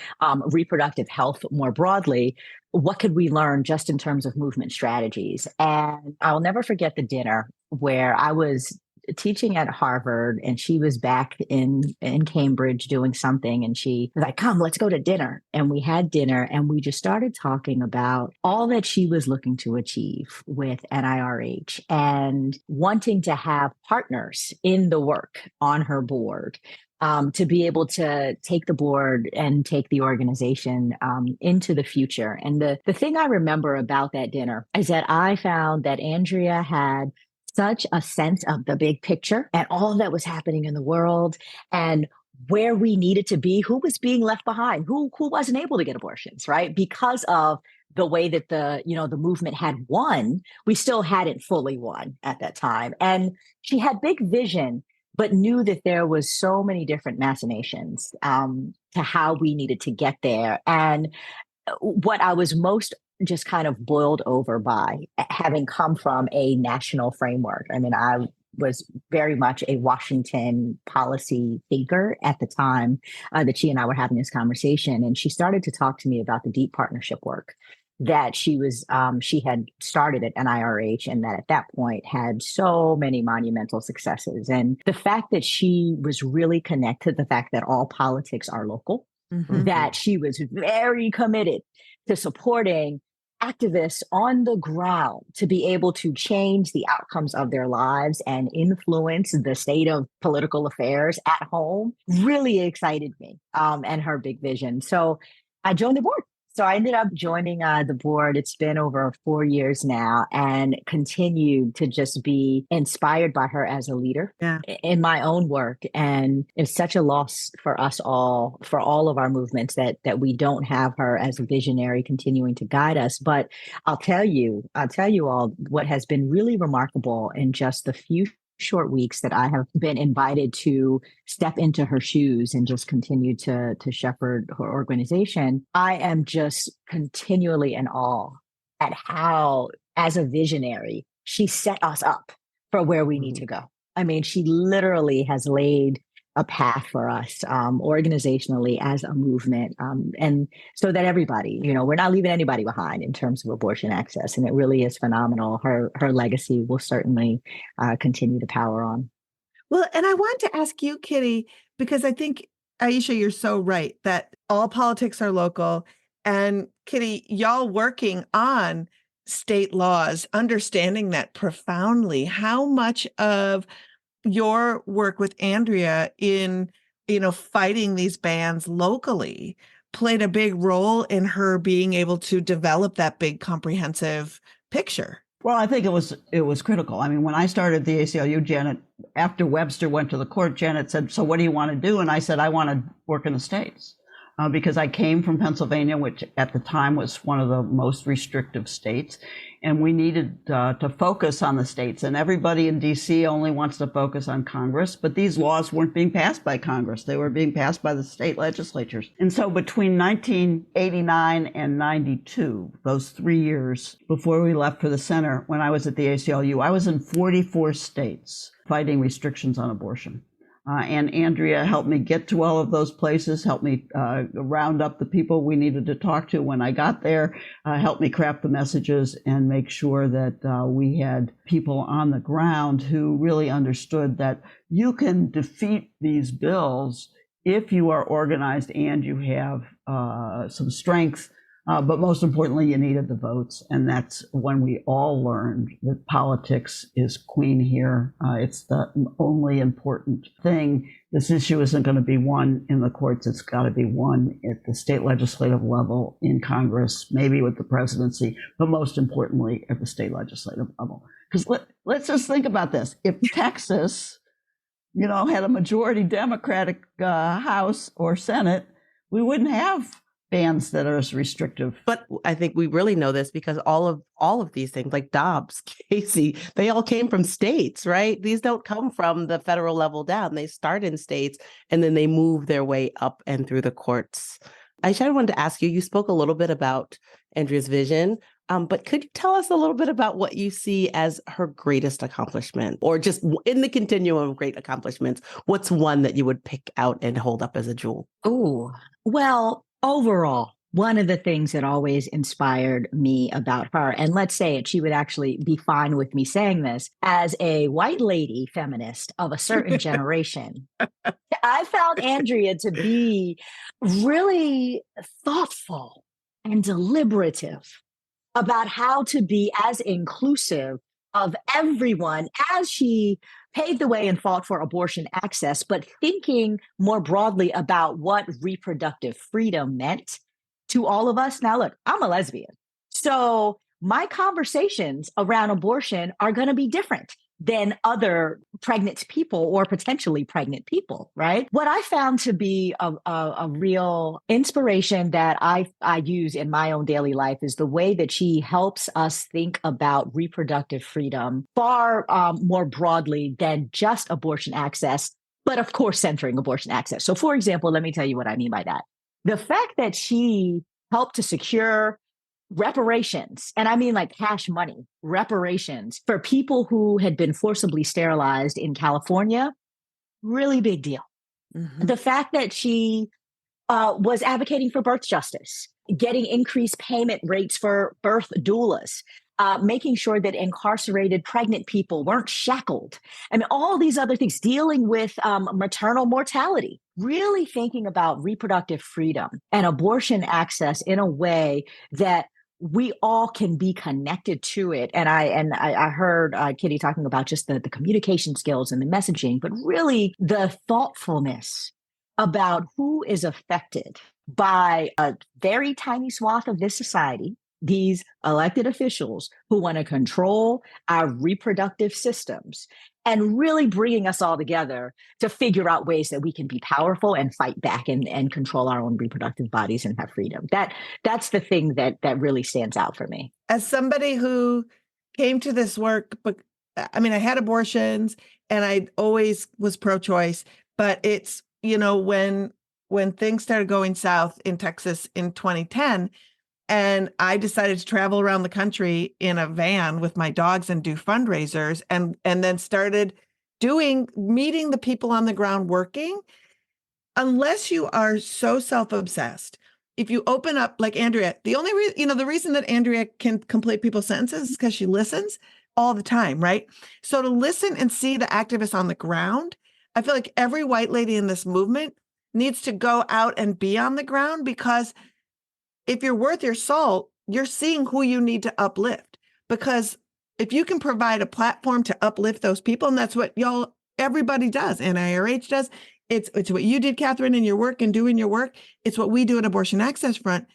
reproductive health more broadly. What could we learn just in terms of movement strategies? And I'll never forget the dinner where I was teaching at Harvard and she was back in Cambridge doing something. And she was like, come, let's go to dinner. And we had dinner and we just started talking about all that she was looking to achieve with NIRH and wanting to have partners in the work on her board. To be able to take the board and take the organization into the future. And the thing I remember about that dinner is that I found that Andrea had such a sense of the big picture and all that was happening in the world and where we needed to be, who was being left behind, who wasn't able to get abortions, right? Because of the way that the movement had won, we still hadn't fully won at that time. And she had big vision, but knew that there was so many different machinations to how we needed to get there. And what I was most just kind of boiled over by, having come from a national framework. I mean, I was very much a Washington policy thinker at the time that she and I were having this conversation. And she started to talk to me about the deep partnership work that she had started at NIRH, and that at that point had so many monumental successes. And the fact that she was really connected to the fact that all politics are local, that she was very committed to supporting activists on the ground to be able to change the outcomes of their lives and influence the state of political affairs at home really excited me and her big vision. So I joined the board. So I ended up joining the board. It's been over 4 years now, and continued to just be inspired by her as a leader in my own work. And it's such a loss for us all, for all of our movements, that we don't have her as a visionary continuing to guide us. But I'll tell you all what has been really remarkable in just the few short weeks that I have been invited to step into her shoes and just continue to shepherd her organization. I am just continually in awe at how, as a visionary, she set us up for where we need to go. I mean, she literally has laid a path for us organizationally as a movement. And so that everybody, we're not leaving anybody behind in terms of abortion access. And it really is phenomenal. Her legacy will certainly continue to power on. Well, and I want to ask you, Kitty, because I think, Aisha, you're so right that all politics are local. And Kitty, y'all working on state laws, understanding that profoundly, how much of your work with Andrea in, fighting these bans locally played a big role in her being able to develop that big comprehensive picture. Well, I think it was critical. I mean, when I started the ACLU, Janet, after Webster went to the court, Janet said, "So what do you want to do?" And I said, "I want to work in the states." Because I came from Pennsylvania, which at the time was one of the most restrictive states, and we needed to focus on the states. And everybody in D.C. only wants to focus on Congress, but these laws weren't being passed by Congress. They were being passed by the state legislatures. And so between 1989 and 92, those 3 years before we left for the center, when I was at the ACLU, I was in 44 states fighting restrictions on abortion. And Andrea helped me get to all of those places, helped me round up the people we needed to talk to when I got there, helped me craft the messages and make sure that we had people on the ground who really understood that you can defeat these bills if you are organized and you have some strength. But most importantly, you needed the votes. And that's when we all learned that politics is queen here. It's the only important thing. This issue isn't going to be won in the courts. It's got to be won at the state legislative level, in Congress, maybe with the presidency, but most importantly, at the state legislative level. Because let's just think about this. If Texas, had a majority Democratic House or Senate, we wouldn't have bans that are as restrictive. But I think we really know this because all of these things, like Dobbs, Casey, they all came from states, right? These don't come from the federal level down. They start in states and then they move their way up and through the courts. Aisha, I wanted to ask you, you spoke a little bit about Andrea's vision, but could you tell us a little bit about what you see as her greatest accomplishment, or just in the continuum of great accomplishments, what's one that you would pick out and hold up as a jewel? Oh, well, overall, one of the things that always inspired me about her, and let's say it, she would actually be fine with me saying this, as a white lady feminist of a certain generation, I found Andrea to be really thoughtful and deliberative about how to be as inclusive of everyone as she paved the way and fought for abortion access, but thinking more broadly about what reproductive freedom meant to all of us. Now, look, I'm a lesbian, so my conversations around abortion are going to be different than other pregnant people or potentially pregnant people, right? What I found to be a real inspiration that I use in my own daily life is the way that she helps us think about reproductive freedom far more broadly than just abortion access, but of course, centering abortion access. So for example, let me tell you what I mean by that. The fact that she helped to secure reparations, and I mean like cash money, reparations for people who had been forcibly sterilized in California, really big deal. Mm-hmm. The fact that she was advocating for birth justice, getting increased payment rates for birth doulas, making sure that incarcerated pregnant people weren't shackled. I mean, all these other things, dealing with maternal mortality, really thinking about reproductive freedom and abortion access in a way that we all can be connected to it. And I heard Kitty talking about just the communication skills and the messaging, but really the thoughtfulness about who is affected by a very tiny swath of this society, these elected officials who want to control our reproductive systems, and really bringing us all together to figure out ways that we can be powerful and fight back and control our own reproductive bodies and have freedom. That's the thing that really stands out for me. As somebody who came to this work, but I mean, I had abortions and I always was pro-choice, but it's, when things started going south in Texas in 2010, and I decided to travel around the country in a van with my dogs and do fundraisers, and then started meeting the people on the ground working. Unless you are so self-obsessed, if you open up like Andrea, the only reason, the reason that Andrea can complete people's sentences is because she listens all the time, right? So to listen and see the activists on the ground, I feel like every white lady in this movement needs to go out and be on the ground, because if you're worth your salt, you're seeing who you need to uplift. Because if you can provide a platform to uplift those people, and that's what everybody does, NIRH does. It's what you did, Kathryn, in your work and doing your work. It's what we do at Abortion Access Front.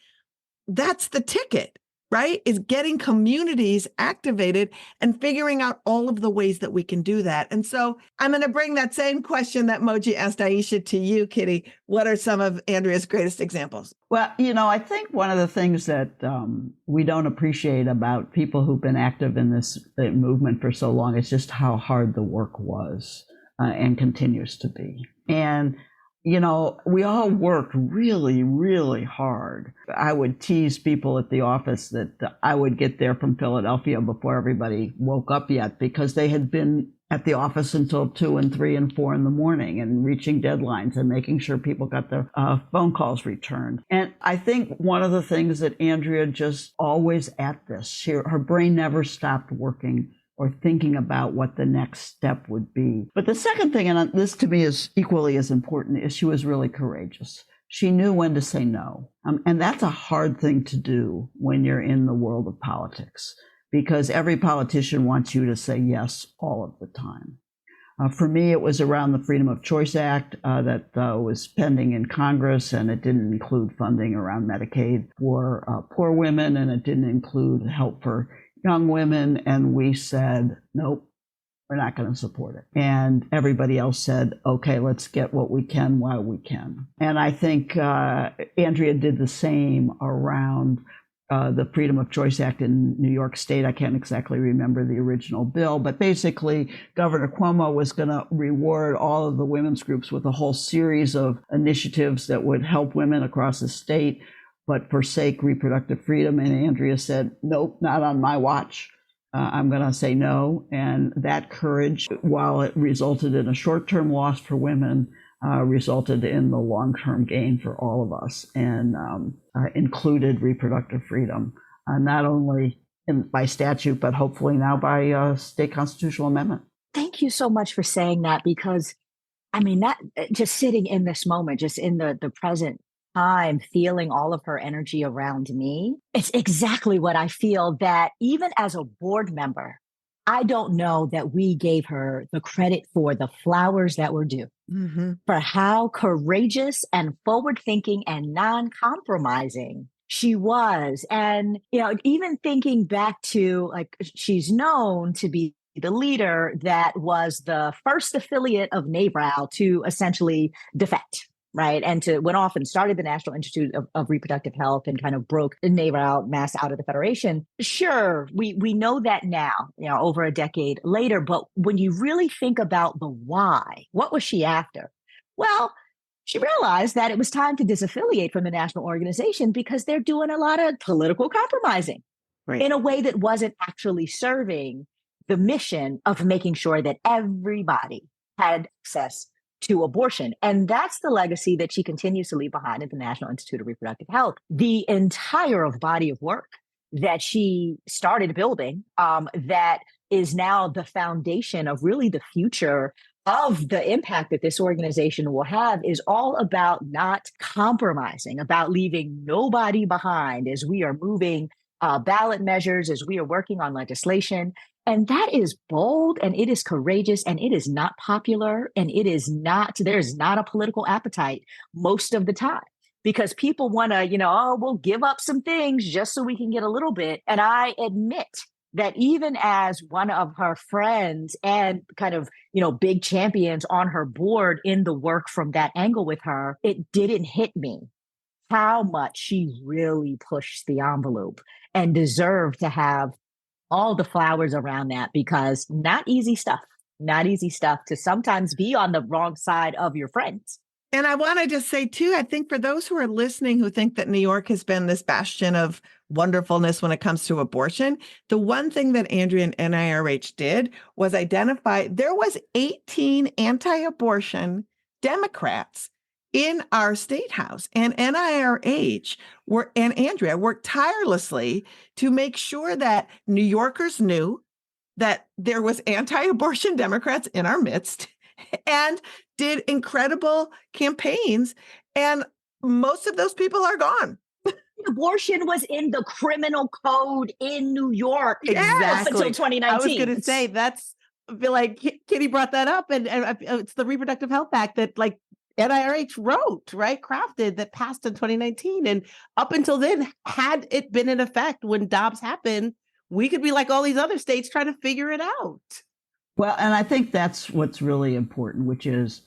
That's the ticket, right? Is getting communities activated and figuring out all of the ways that we can do that. And so I'm going to bring that same question that Moji asked Aisha to you, Kitty. What are some of Andrea's greatest examples? Well, I think one of the things that we don't appreciate about people who've been active in this movement for so long is just how hard the work was and continues to be. And we all worked really, really hard. I would tease people at the office that I would get there from Philadelphia before everybody woke up yet, because they had been at the office until 2 and 3 and 4 in the morning and reaching deadlines and making sure people got their phone calls returned. And I think one of the things that Andrea just always at this, her brain never stopped working or thinking about what the next step would be. But the second thing, and this to me is equally as important, is she was really courageous. She knew when to say no. And that's a hard thing to do when you're in the world of politics, because every politician wants you to say yes all of the time. For me, it was around the Freedom of Choice Act that was pending in Congress, and it didn't include funding around Medicaid for poor women, and it didn't include help for young women, and we said, nope, we're not going to support it. And everybody else said, okay, let's get what we can while we can. And I think Andrea did the same around the Freedom of Choice Act in New York State. I can't exactly remember the original bill, but basically Governor Cuomo was going to reward all of the women's groups with a whole series of initiatives that would help women across the state, but forsake reproductive freedom. And Andrea said, nope, not on my watch. I'm going to say no. And that courage, while it resulted in a short-term loss for women, resulted in the long-term gain for all of us, and included reproductive freedom, not only by statute, but hopefully now by state constitutional amendment. Thank you so much for saying that, because I mean, that just sitting in this moment, just in the present time, feeling all of her energy around me, it's exactly what I feel, that even as a board member, I don't know that we gave her the credit for the flowers that were due, for how courageous and forward-thinking and non-compromising she was. And, even thinking back to, like, she's known to be the leader that was the first affiliate of NARH to essentially defect, right? And went off and started the National Institute of Reproductive Health and kind of broke the NARH mass out of the Federation. Sure, we know that now, over a decade later, but when you really think about the why, what was she after? Well, she realized that it was time to disaffiliate from the national organization because they're doing a lot of political compromising in a way that wasn't actually serving the mission of making sure that everybody had access to abortion. And that's the legacy that she continues to leave behind at the National Institute of Reproductive Health. The entire body of work that she started building, that is now the foundation of really the future of the impact that this organization will have, is all about not compromising, about leaving nobody behind as we are moving ballot measures, as we are working on legislation. And that is bold, and it is courageous, and it is not popular, and there's not a political appetite most of the time, because people want to, oh, we'll give up some things just so we can get a little bit. And I admit that even as one of her friends and kind of, big champions on her board in the work from that angle with her, it didn't hit me how much she really pushed the envelope and deserved to have all the flowers around that, because not easy stuff to sometimes be on the wrong side of your friends. And I want to just say, too, I think for those who are listening who think that New York has been this bastion of wonderfulness when it comes to abortion, the one thing that Andrea and NIRH did was identify there was 18 anti-abortion Democrats in our state house, and NIRH and Andrea worked tirelessly to make sure that New Yorkers knew that there was anti-abortion Democrats in our midst, and did incredible campaigns. And most of those people are gone. Abortion was in the criminal code in New York. Exactly. Up until 2019. I was going to say, I feel like Kitty brought that up. And it's the Reproductive Health Act that NIRH wrote, right? Crafted, that passed in 2019. And up until then, had it been in effect when Dobbs happened, we could be like all these other states trying to figure it out. Well, and I think that's what's really important, which is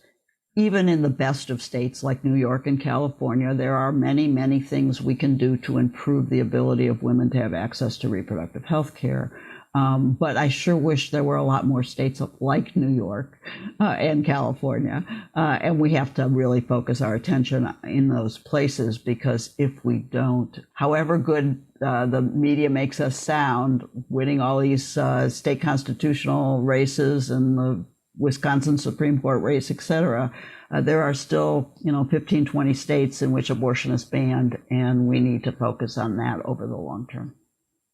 even in the best of states like New York and California, there are many, many things we can do to improve the ability of women to have access to reproductive health care. But I sure wish there were a lot more states like New York and California. And we have to really focus our attention in those places, because if we don't, however good the media makes us sound, winning all these state constitutional races and the Wisconsin Supreme Court race, et cetera, there are still, 15, 20 states in which abortion is banned, and we need to focus on that over the long term.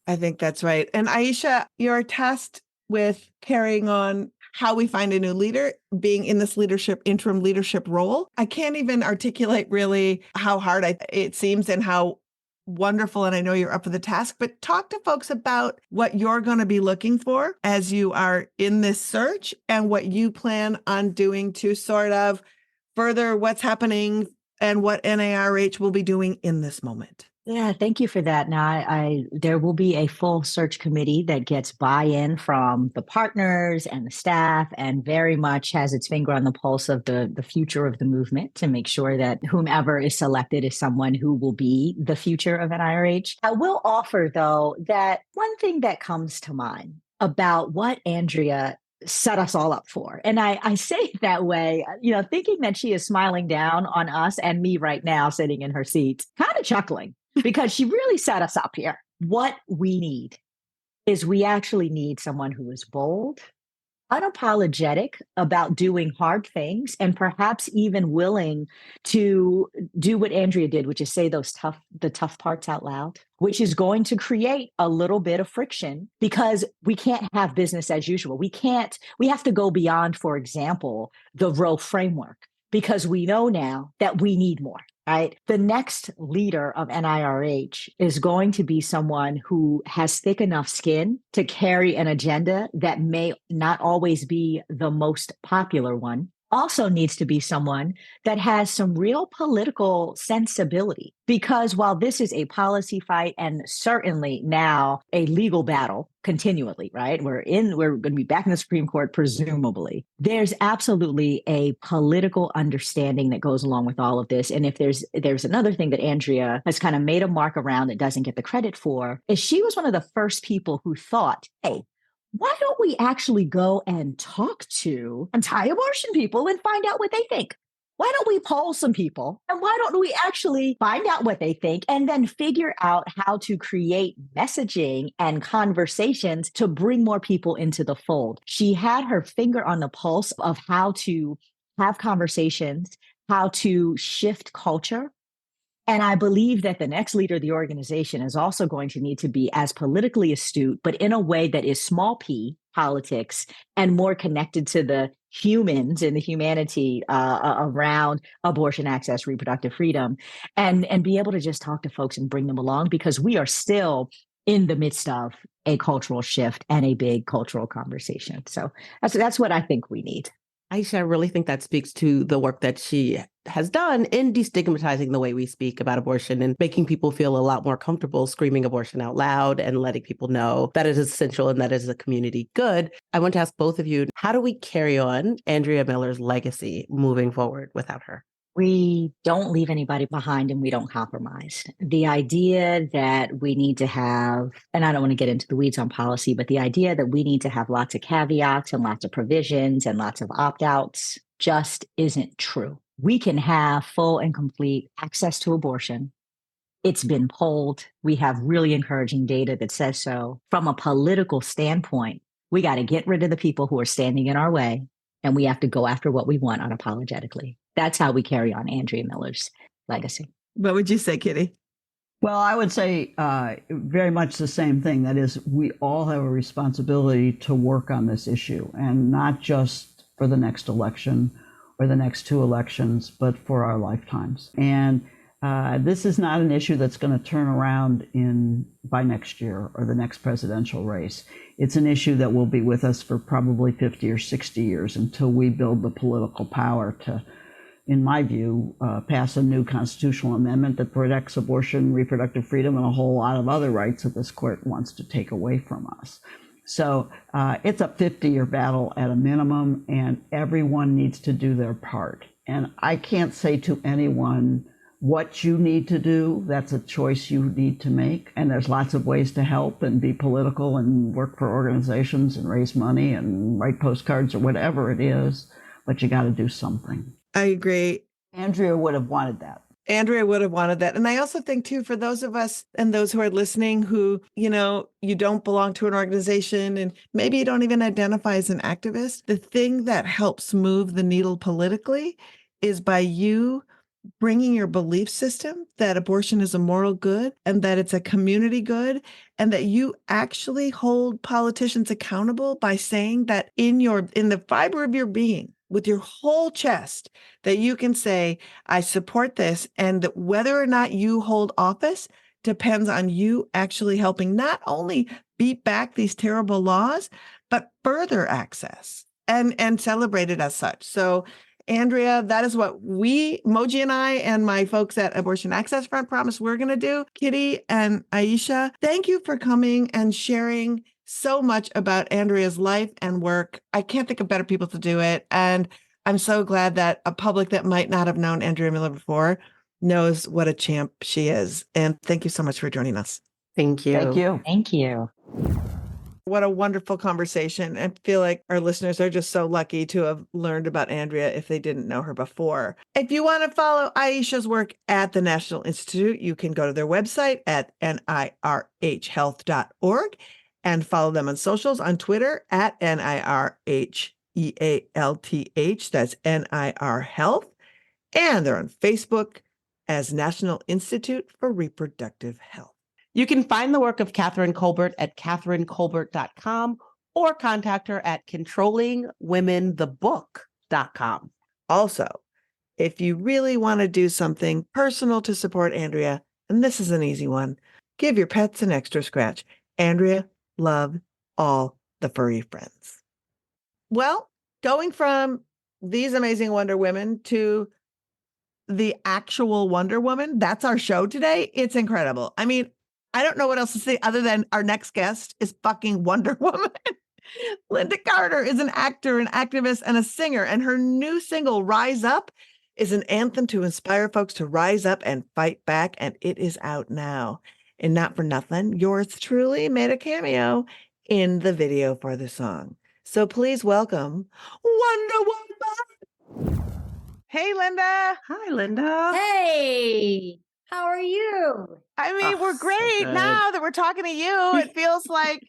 I think that's right. And Aisha, you're tasked with carrying on how we find a new leader, being in this interim leadership role. I can't even articulate really how hard it seems and how wonderful. And I know you're up for the task, but talk to folks about what you're going to be looking for as you are in this search, and what you plan on doing to sort of further what's happening and what NIRH will be doing in this moment. Yeah, thank you for that. Now, there will be a full search committee that gets buy-in from the partners and the staff, and very much has its finger on the pulse of the future of the movement, to make sure that whomever is selected is someone who will be the future of NIRH. I will offer, though, that one thing that comes to mind about what Andrea set us all up for. And I say it that way, thinking that she is smiling down on us and me right now sitting in her seat, kind of chuckling, because she really set us up here. What we need is we actually need someone who is bold, unapologetic about doing hard things, and perhaps even willing to do what Andrea did, which is say the tough parts out loud, which is going to create a little bit of friction, because we can't have business as usual. We have to go beyond, for example, the Roe framework, because we know now that we need more. Right? The next leader of NIRH is going to be someone who has thick enough skin to carry an agenda that may not always be the most popular one. Also needs to be someone that has some real political sensibility, because while this is a policy fight and certainly now a legal battle continually, right? We're going to be back in the Supreme Court, presumably. There's absolutely a political understanding that goes along with all of this. And if there's another thing that Andrea has kind of made a mark around that doesn't get the credit for, is she was one of the first people who thought, hey, why don't we actually go and talk to anti-abortion people and find out what they think? Why don't we poll some people? And why don't we actually find out what they think and then figure out how to create messaging and conversations to bring more people into the fold? She had her finger on the pulse of how to have conversations, how to shift culture. And I believe that the next leader of the organization is also going to need to be as politically astute, but in a way that is small p politics and more connected to the humans and the humanity around abortion access, reproductive freedom, and be able to just talk to folks and bring them along, because we are still in the midst of a cultural shift and a big cultural conversation. So that's what I think we need. Aisha, I really think that speaks to the work that she has done in destigmatizing the way we speak about abortion and making people feel a lot more comfortable screaming abortion out loud and letting people know that it is essential and that it is a community good. I want to ask both of you, how do we carry on Andrea Miller's legacy moving forward without her? We don't leave anybody behind and we don't compromise. The idea that we need to have, and I don't want to get into the weeds on policy, but the idea that we need to have lots of caveats and lots of provisions and lots of opt-outs just isn't true. We can have full and complete access to abortion. It's been polled. We have really encouraging data that says so. From a political standpoint, we got to get rid of the people who are standing in our way, and we have to go after what we want unapologetically. That's how we carry on Andrea Miller's legacy. What would you say, Kitty? Well, I would say very much the same thing. That is, we all have a responsibility to work on this issue, and not just for the next election or the next two elections, but for our lifetimes. And this is not an issue that's going to turn around by next year or the next presidential race. It's an issue that will be with us for probably 50 or 60 years until we build the political power to, in my view, pass a new constitutional amendment that protects abortion, reproductive freedom, and a whole lot of other rights that this court wants to take away from us. So it's a 50-year battle at a minimum, and everyone needs to do their part. And I can't say to anyone what you need to do. That's a choice you need to make. And there's lots of ways to help and be political and work for organizations and raise money and write postcards or whatever it is, but you got to do something. I agree. Andrea would have wanted that. Andrea would have wanted that. And I also think, too, for those of us and those who are listening who, you don't belong to an organization and maybe you don't even identify as an activist, the thing that helps move the needle politically is by you bringing your belief system that abortion is a moral good and that it's a community good, and that you actually hold politicians accountable by saying that in the fiber of your being, with your whole chest, that you can say, I support this, and that whether or not you hold office depends on you actually helping not only beat back these terrible laws, but further access and celebrate it as such. So Andrea, that is what Moji and I and my folks at Abortion Access Front promise we're going to do. Kitty and Aisha, thank you for coming and sharing so much about Andrea's life and work. I can't think of better people to do it. And I'm so glad that a public that might not have known Andrea Miller before knows what a champ she is. And thank you so much for joining us. Thank you. Thank you. Thank you. What a wonderful conversation. I feel like our listeners are just so lucky to have learned about Andrea if they didn't know her before. If you want to follow Aisha's work at the National Institute, you can go to their website at nirhhealth.org and follow them on socials on Twitter at NIRHEALTH. That's NIR Health. And they're on Facebook as National Institute for Reproductive Health. You can find the work of Kathryn Kolbert at kathrynkolbert.com or contact her at controllingwomenthebook.com. Also, if you really want to do something personal to support Andrea, and this is an easy one, give your pets an extra scratch. Andrea loved all the furry friends. Well, going from these amazing Wonder Women to the actual Wonder Woman, that's our show today. It's incredible. I mean, I don't know what else to say other than our next guest is fucking Wonder Woman. Lynda Carter is an actor, an activist, and a singer, and her new single, Rise Up, is an anthem to inspire folks to rise up and fight back, and it is out now. And not for nothing, yours truly made a cameo in the video for the song. So please welcome Wonder Woman. Hey, Lynda. Hi, Lynda. Hey, how are you? I mean, Oh, we're so great good. now that we're talking to you. It feels like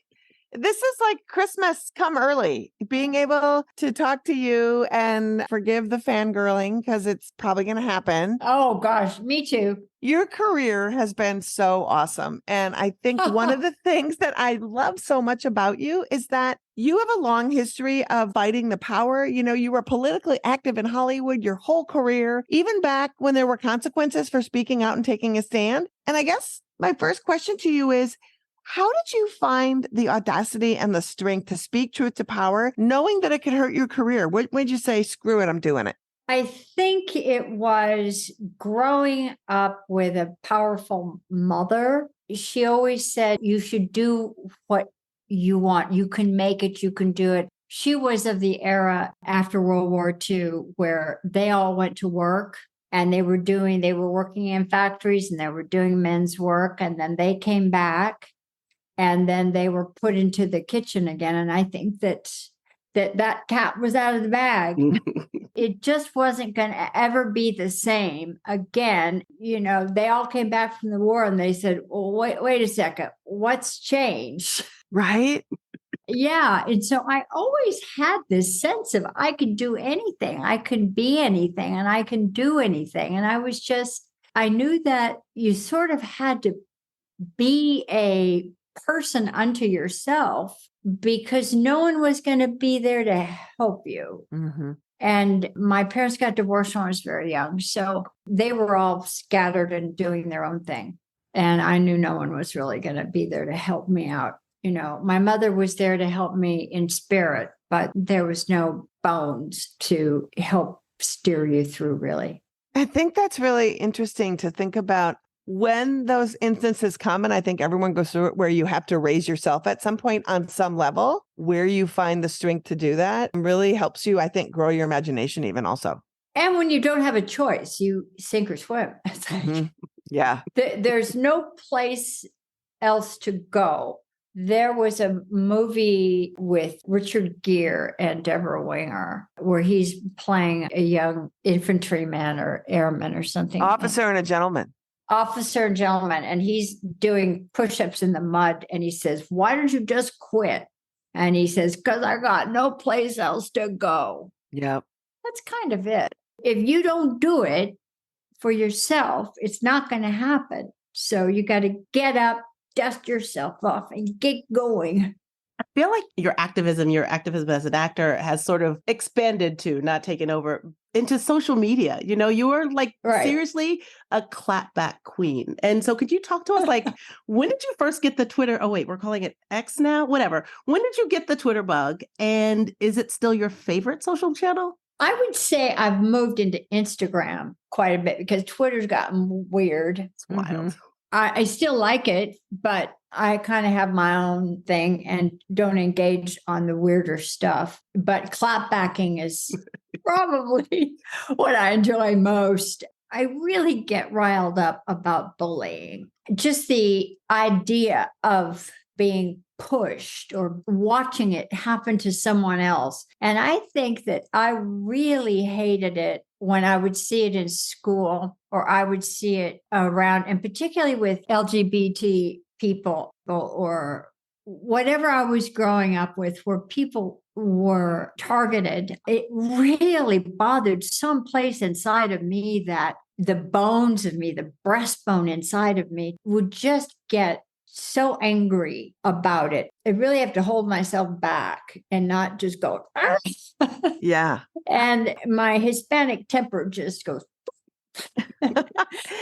this is like Christmas come early, being able to talk to you and forgive the fangirling because it's probably going to happen. Oh gosh, me too. Your career has been so awesome. And I think one of the things that I love so much about you is that you have a long history of fighting the power. You were politically active in Hollywood your whole career, even back when there were consequences for speaking out and taking a stand. And I guess my first question to you is, how did you find the audacity and the strength to speak truth to power, knowing that it could hurt your career? When did you say, screw it, I'm doing it? I think it was growing up with a powerful mother. She always said, you should do what you want. You can make it, you can do it. She was of the era after World War II where they all went to work and they were working in factories and they were doing men's work. And then they came back and then they were put into the kitchen again. And I think that cat was out of the bag. It just wasn't going to ever be the same again. You know, they all came back from the war and they said, well, wait a second, what's changed? Right? Yeah. And so I always had this sense of I can do anything, I can be anything, and I can do anything. And I knew that you sort of had to be a person unto yourself because no one was going to be there to help you. Mm-hmm. And my parents got divorced when I was very young. So they were all scattered and doing their own thing. And I knew no one was really going to be there to help me out. You know, my mother was there to help me in spirit, but there was no bones to help steer you through, really. I think that's really interesting to think about when those instances come. And I think everyone goes through it where you have to raise yourself at some point on some level, where you find the strength to do that really helps you, I think, grow your imagination even also. And when you don't have a choice, you sink or swim. It's like, Yeah. There's no place else to go. There was a movie with Richard Gere and Deborah Winger where he's playing a young infantryman or airman or something. Officer and a gentleman. Officer and gentleman. And he's doing push-ups in the mud. And he says, why don't you just quit? And he says, because I got no place else to go. Yep. That's kind of it. If you don't do it for yourself, it's not going to happen. So you got to get up, dust yourself off, and get going. I feel like your activism as an actor has sort of expanded to, not taken over, into social media. You know, you were like seriously a clapback queen. And so could you talk to us, like, when did you first get the Twitter? Oh, wait, we're calling it X now? Whatever. When did you get the Twitter bug? And is it still your favorite social channel? I would say I've moved into Instagram quite a bit because Twitter's gotten weird. It's wild. I still like it, but I kind of have my own thing and don't engage on the weirder stuff. But clapbacking is probably what I enjoy most. I really get riled up about bullying. Just the idea of being pushed or watching it happen to someone else. And I think that I really hated it when I would see it in school or I would see it around, and particularly with LGBT people or whatever I was growing up with, where people were targeted. It really bothered some place inside of me that the bones of me, the breastbone inside of me would just get so angry about it. I really have to hold myself back and not just go, yeah. And my Hispanic temper just goes.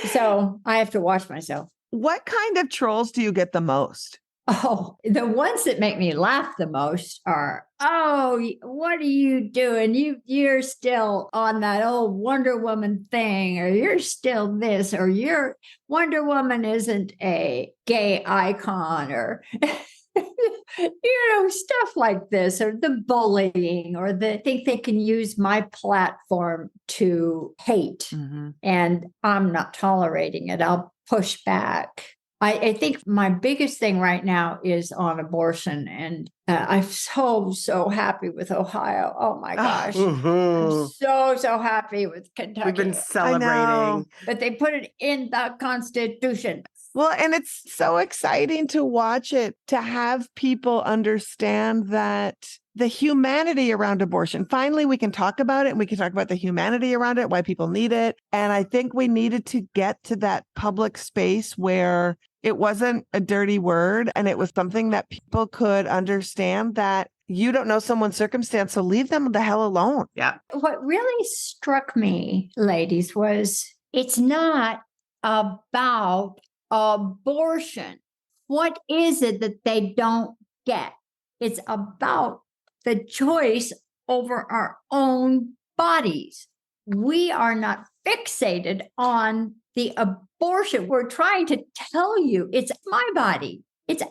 So I have to watch myself. What kind of trolls do you get the most? Oh, the ones that make me laugh the most are, oh, what are you doing? You're still on that old Wonder Woman thing, or you're still this, or your Wonder Woman isn't a gay icon, or stuff like this, or the bullying, or they think they can use my platform to hate. Mm-hmm. And I'm not tolerating it. I'll push back. I think my biggest thing right now is on abortion. And I'm so happy with Ohio. Oh my gosh. Mm-hmm. I'm so happy with Kentucky. We've been celebrating. But they put it in the Constitution. Well, and it's so exciting to watch it, to have people understand that the humanity around abortion. Finally, we can talk about it and we can talk about the humanity around it, why people need it. And I think we needed to get to that public space where it wasn't a dirty word and it was something that people could understand, that you don't know someone's circumstance, so leave them the hell alone. Yeah. What really struck me, ladies, was it's not about abortion. What is it that they don't get? It's about the choice over our own bodies. we are not fixated on the abortion. We're trying to tell you it's my body, it's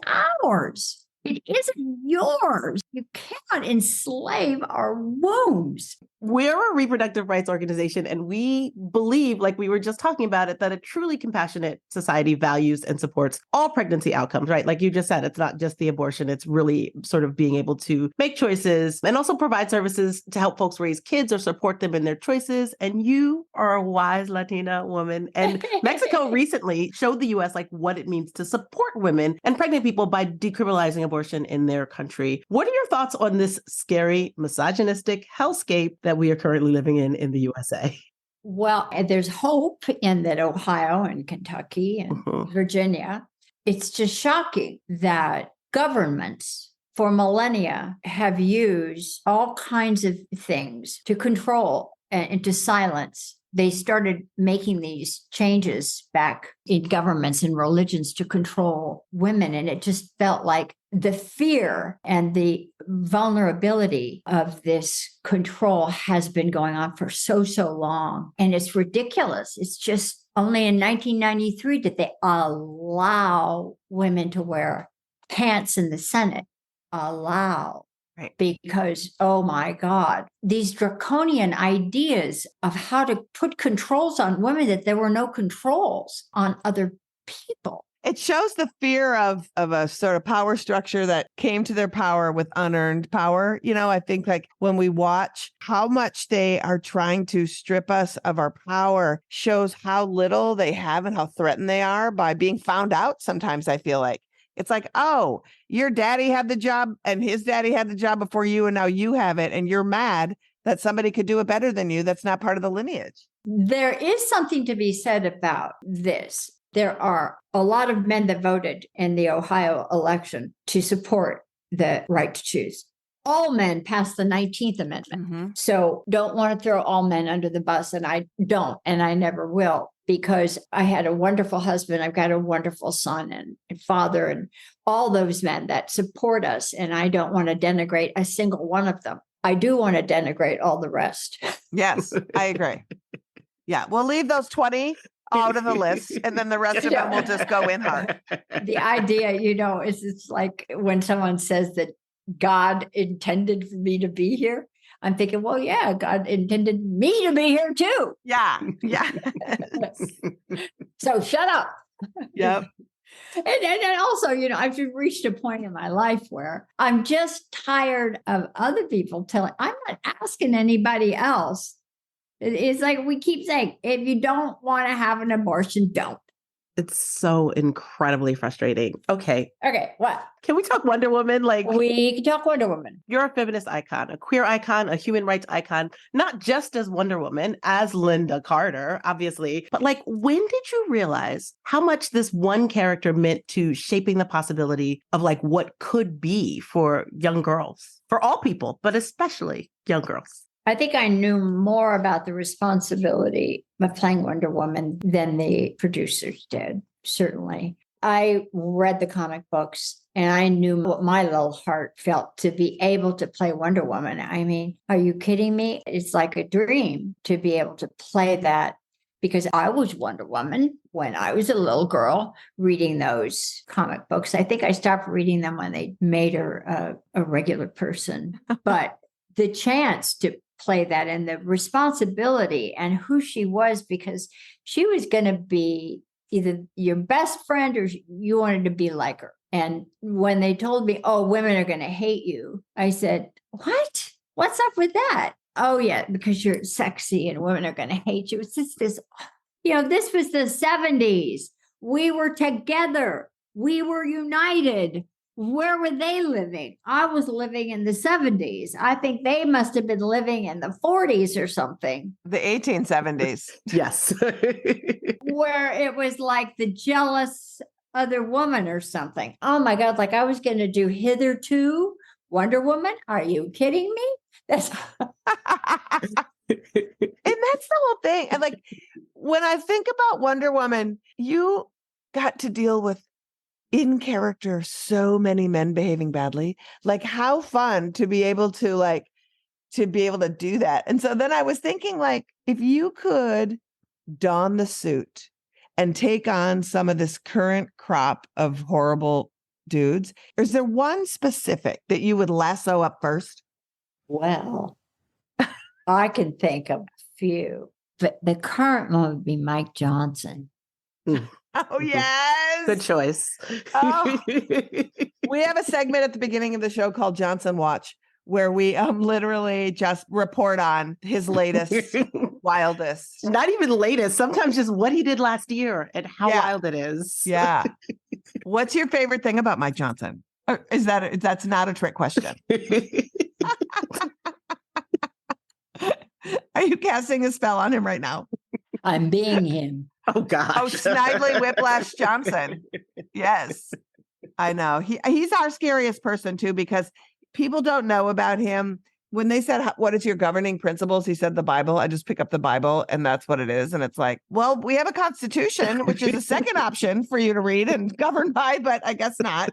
ours. It isn't yours. You cannot enslave our wombs. We're a reproductive rights organization, and we believe, like we were just talking about it, that a truly compassionate society values and supports all pregnancy outcomes, right? Like you just said, it's not just the abortion. It's really sort of being able to make choices and also provide services to help folks raise kids or support them in their choices. And you are a wise Latina woman. And Mexico recently showed the U.S. like what it means to support women and pregnant people by decriminalizing abortion in their country. What are your thoughts on this scary, misogynistic hellscape that we are currently living in the USA? Well, there's hope in that Ohio and Kentucky and Virginia. It's just shocking that governments for millennia have used all kinds of things to control and to silence. They started making these changes back in governments and religions to control women. And it just felt like the fear and the vulnerability of this control has been going on for so long. And it's ridiculous. It's just only in 1993 did they allow women to wear pants in the Senate. Allow. Right. Because, oh my God, these draconian ideas of how to put controls on women, that there were no controls on other people. It shows the fear of a sort of power structure that came to their power with unearned power. You know, I think like when we watch how much they are trying to strip us of our power shows how little they have and how threatened they are by being found out. Sometimes I feel like. It's like, oh, your daddy had the job and his daddy had the job before you, and now you have it, and you're mad that somebody could do it better than you. That's not part of the lineage. There is something to be said about this. There are a lot of men that voted in the Ohio election to support the right to choose. All men passed the 19th Amendment. Mm-hmm. So don't want to throw all men under the bus, and I don't, and I never will. Because I had a wonderful husband, I've got a wonderful son and father, and all those men that support us. And I don't want to denigrate a single one of them. I do want to denigrate all the rest. Yes, I agree. Yeah, we'll leave those 20 out of the list, and then the rest of them will just go in hard. The idea, is it's like when someone says that God intended for me to be here. I'm thinking, well, yeah, God intended me to be here too. Yeah. So shut up. Yep. And also, I've reached a point in my life where I'm just tired of other people I'm not asking anybody else. It's like we keep saying, if you don't want to have an abortion, don't. It's so incredibly frustrating. Okay, what? Can we talk Wonder Woman? We can talk Wonder Woman. You're a feminist icon, a queer icon, a human rights icon, not just as Wonder Woman, as Lynda Carter, obviously. But when did you realize how much this one character meant to shaping the possibility of what could be for young girls, for all people, but especially young girls? I think I knew more about the responsibility of playing Wonder Woman than the producers did, certainly. I read the comic books and I knew what my little heart felt to be able to play Wonder Woman. I mean, are you kidding me? It's like a dream to be able to play that, because I was Wonder Woman when I was a little girl reading those comic books. I think I stopped reading them when they made her a regular person. But the chance to play that and the responsibility and who she was, because she was going to be either your best friend or you wanted to be like her. And when they told me, oh, women are going to hate you, I said, what? What's up with that? Oh, yeah, because you're sexy and women are going to hate you. It's just this, this was the 70s. We were together. We were united. Where were they living? I was living in the 70s. I think they must have been living in the 40s or something. The 1870s. Yes. Where it was like the jealous other woman or something. Oh my God, I was going to do Hitherto Wonder Woman. Are you kidding me? That's and that's the whole thing. And when I think about Wonder Woman, you got to deal with in character so many men behaving badly. How fun to be able to to be able to do that. And so then I was thinking, like, if you could don the suit and take on some of this current crop of horrible dudes, is there one specific that you would lasso up first? Well, I can think of a few, but the current one would be Mike Johnson. Oh, yes. Good choice. Oh. We have a segment at the beginning of the show called Johnson Watch, where we literally just report on his latest, wildest. Not even latest, sometimes just what he did last year and how wild it is. Yeah. What's your favorite thing about Mike Johnson? Or that's not a trick question. Are you casting a spell on him right now? I'm being him. Oh, gosh. Oh, Snidely Whiplash Johnson. Yes, I know. He's our scariest person, too, because people don't know about him. When they said, what is your governing principles? He said the Bible. I just pick up the Bible and that's what it is. And it's like, well, we have a constitution, which is a second option for you to read and govern by, but I guess not.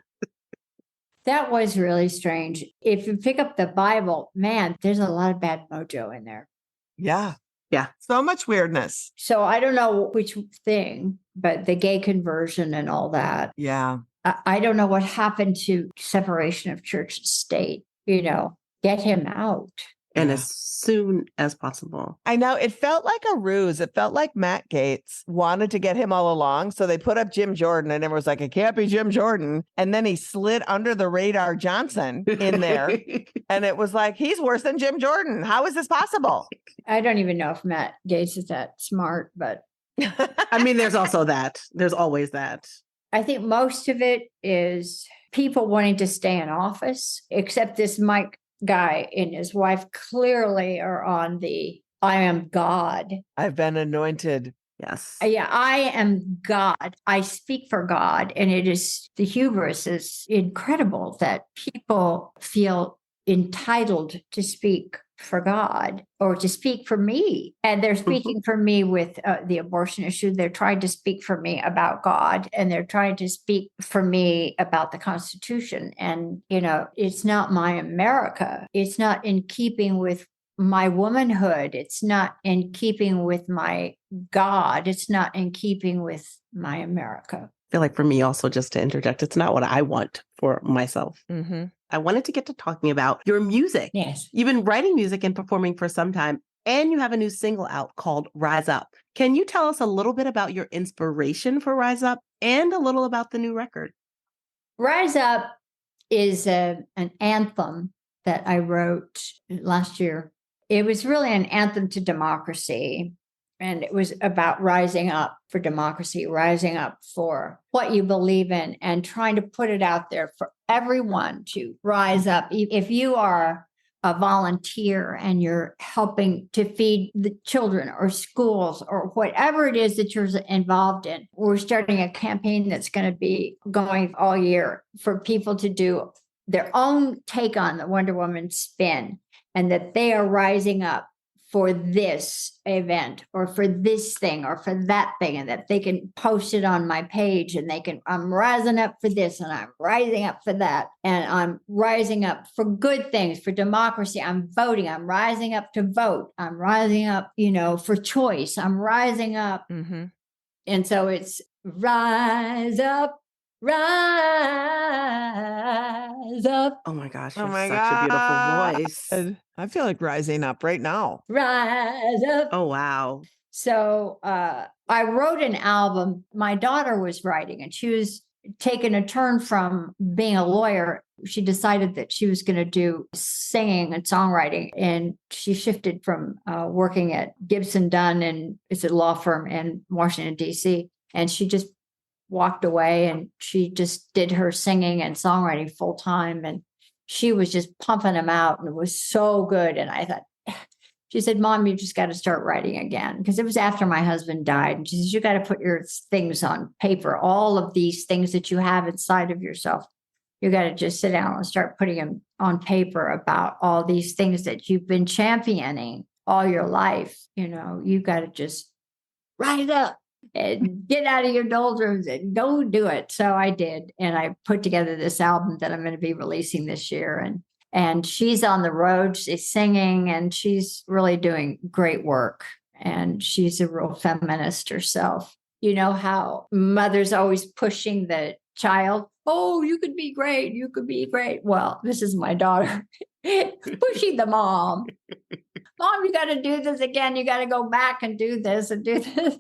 That was really strange. If you pick up the Bible, man, there's a lot of bad mojo in there. Yeah. Yeah. So much weirdness. So I don't know which thing, but the gay conversion and all that. Yeah. I don't know what happened to separation of church and state, get him out. And as soon as possible. I know. It felt like a ruse. It felt like Matt Gaetz wanted to get him all along. So they put up Jim Jordan and everyone was like, it can't be Jim Jordan. And then he slid under the radar Johnson in there. And it was like, he's worse than Jim Jordan. How is this possible? I don't even know if Matt Gaetz is that smart, but I mean, there's also that. There's always that. I think most of it is people wanting to stay in office, except this Mike guy and his wife clearly are on the I am God. I've been anointed. Yes. Yeah, I am God. I speak for God. And the hubris is incredible that people feel entitled to speak for God or to speak for me. And they're speaking for me with the abortion issue. They're trying to speak for me about God, and they're trying to speak for me about the Constitution. And, it's not my America. It's not in keeping with my womanhood. It's not in keeping with my God. It's not in keeping with my America. I feel like for me also, just to interject, it's not what I want for myself. Mm-hmm. I wanted to get to talking about your music. Yes. You've been writing music and performing for some time, and you have a new single out called Rise Up. Can you tell us a little bit about your inspiration for Rise Up and a little about the new record? Rise Up is an anthem that I wrote last year. It was really an anthem to democracy. And it was about rising up for democracy, rising up for what you believe in, and trying to put it out there for everyone to rise up. If you are a volunteer and you're helping to feed the children or schools or whatever it is that you're involved in, we're starting a campaign that's going to be going all year for people to do their own take on the Wonder Woman spin, and that they are rising up for this event or for this thing or for that thing, and that they can post it on my page and I'm rising up for this and I'm rising up for that. And I'm rising up for good things, for democracy. I'm voting. I'm rising up to vote. I'm rising up, for choice. I'm rising up. Mm-hmm. And so it's rise up. Rise up. Oh my gosh, you Oh have my such God. a beautiful voice. I feel like rising up right now. Rise up. Oh, wow. So I wrote an album. My daughter was writing, and she was taking a turn from being a lawyer. She decided that she was going to do singing and songwriting, and she shifted from working at Gibson Dunn, and it's a law firm in Washington, D.C., and she just walked away, and she just did her singing and songwriting full time. And she was just pumping them out, and it was so good. And I thought, she said, Mom, you just got to start writing again. Because it was after my husband died. And she says, you got to put your things on paper, all of these things that you have inside of yourself. You got to just sit down and start putting them on paper about all these things that you've been championing all your life. You got to just rise up and get out of your doldrums and go do it. So I did. And I put together this album that I'm going to be releasing this year. And And she's on the road, she's singing, and she's really doing great work. And she's a real feminist herself. You know how mother's always pushing the child, oh, you could be great, you could be great. Well, this is my daughter pushing the mom. Mom, you got to do this again. You got to go back and do this and do this.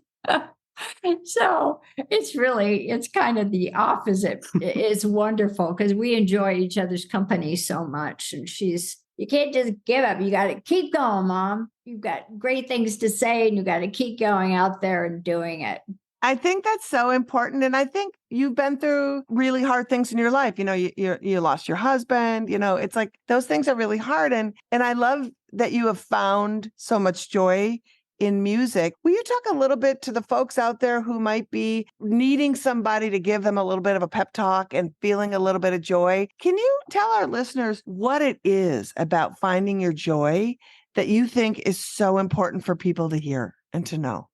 So it's kind of the opposite. It's wonderful because we enjoy each other's company so much. And you can't just give up. You got to keep going, Mom. You've got great things to say and you got to keep going out there and doing it. I think that's so important. And I think you've been through really hard things in your life. You know, you lost your husband, you know, it's like those things are really hard. And I love that you have found so much joy in music. Will you talk a little bit to the folks out there who might be needing somebody to give them a little bit of a pep talk and feeling a little bit of joy? Can you tell our listeners what it is about finding your joy that you think is so important for people to hear and to know?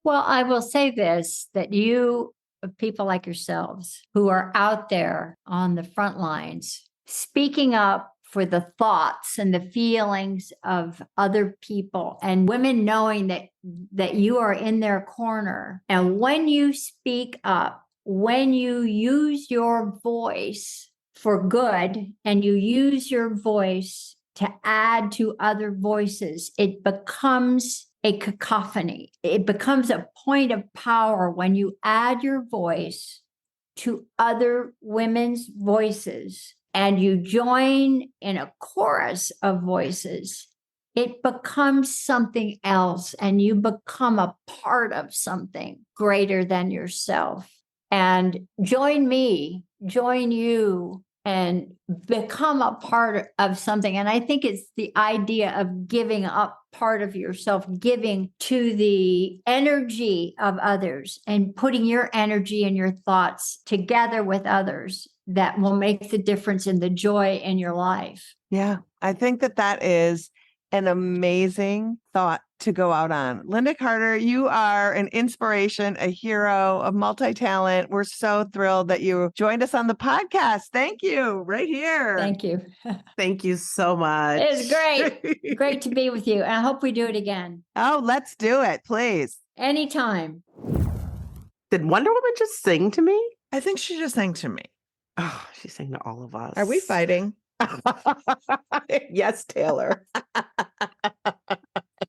Well, I will say this, that you, people like yourselves who are out there on the front lines, speaking up for the thoughts and the feelings of other people, and women knowing that you are in their corner. And when you speak up, when you use your voice for good and you use your voice to add to other voices, it becomes a cacophony. It becomes a point of power when you add your voice to other women's voices and you join in a chorus of voices. It becomes something else and you become a part of something greater than yourself. And join me, join you, and become a part of something. And I think it's the idea of giving up part of yourself, giving to the energy of others and putting your energy and your thoughts together with others that will make the difference in the joy in your life. Yeah, I think that is an amazing thought to go out on. Lynda Carter, you are an inspiration, a hero, a multi-talent. We're so thrilled that you joined us on the podcast. Thank you. Right here. Thank you. Thank you so much. It was great. Great to be with you. And I hope we do it again. Oh, let's do it, please. Anytime. Did Wonder Woman just sing to me? I think she just sang to me. Oh, she sang to all of us. Are we fighting? Yes, Taylor.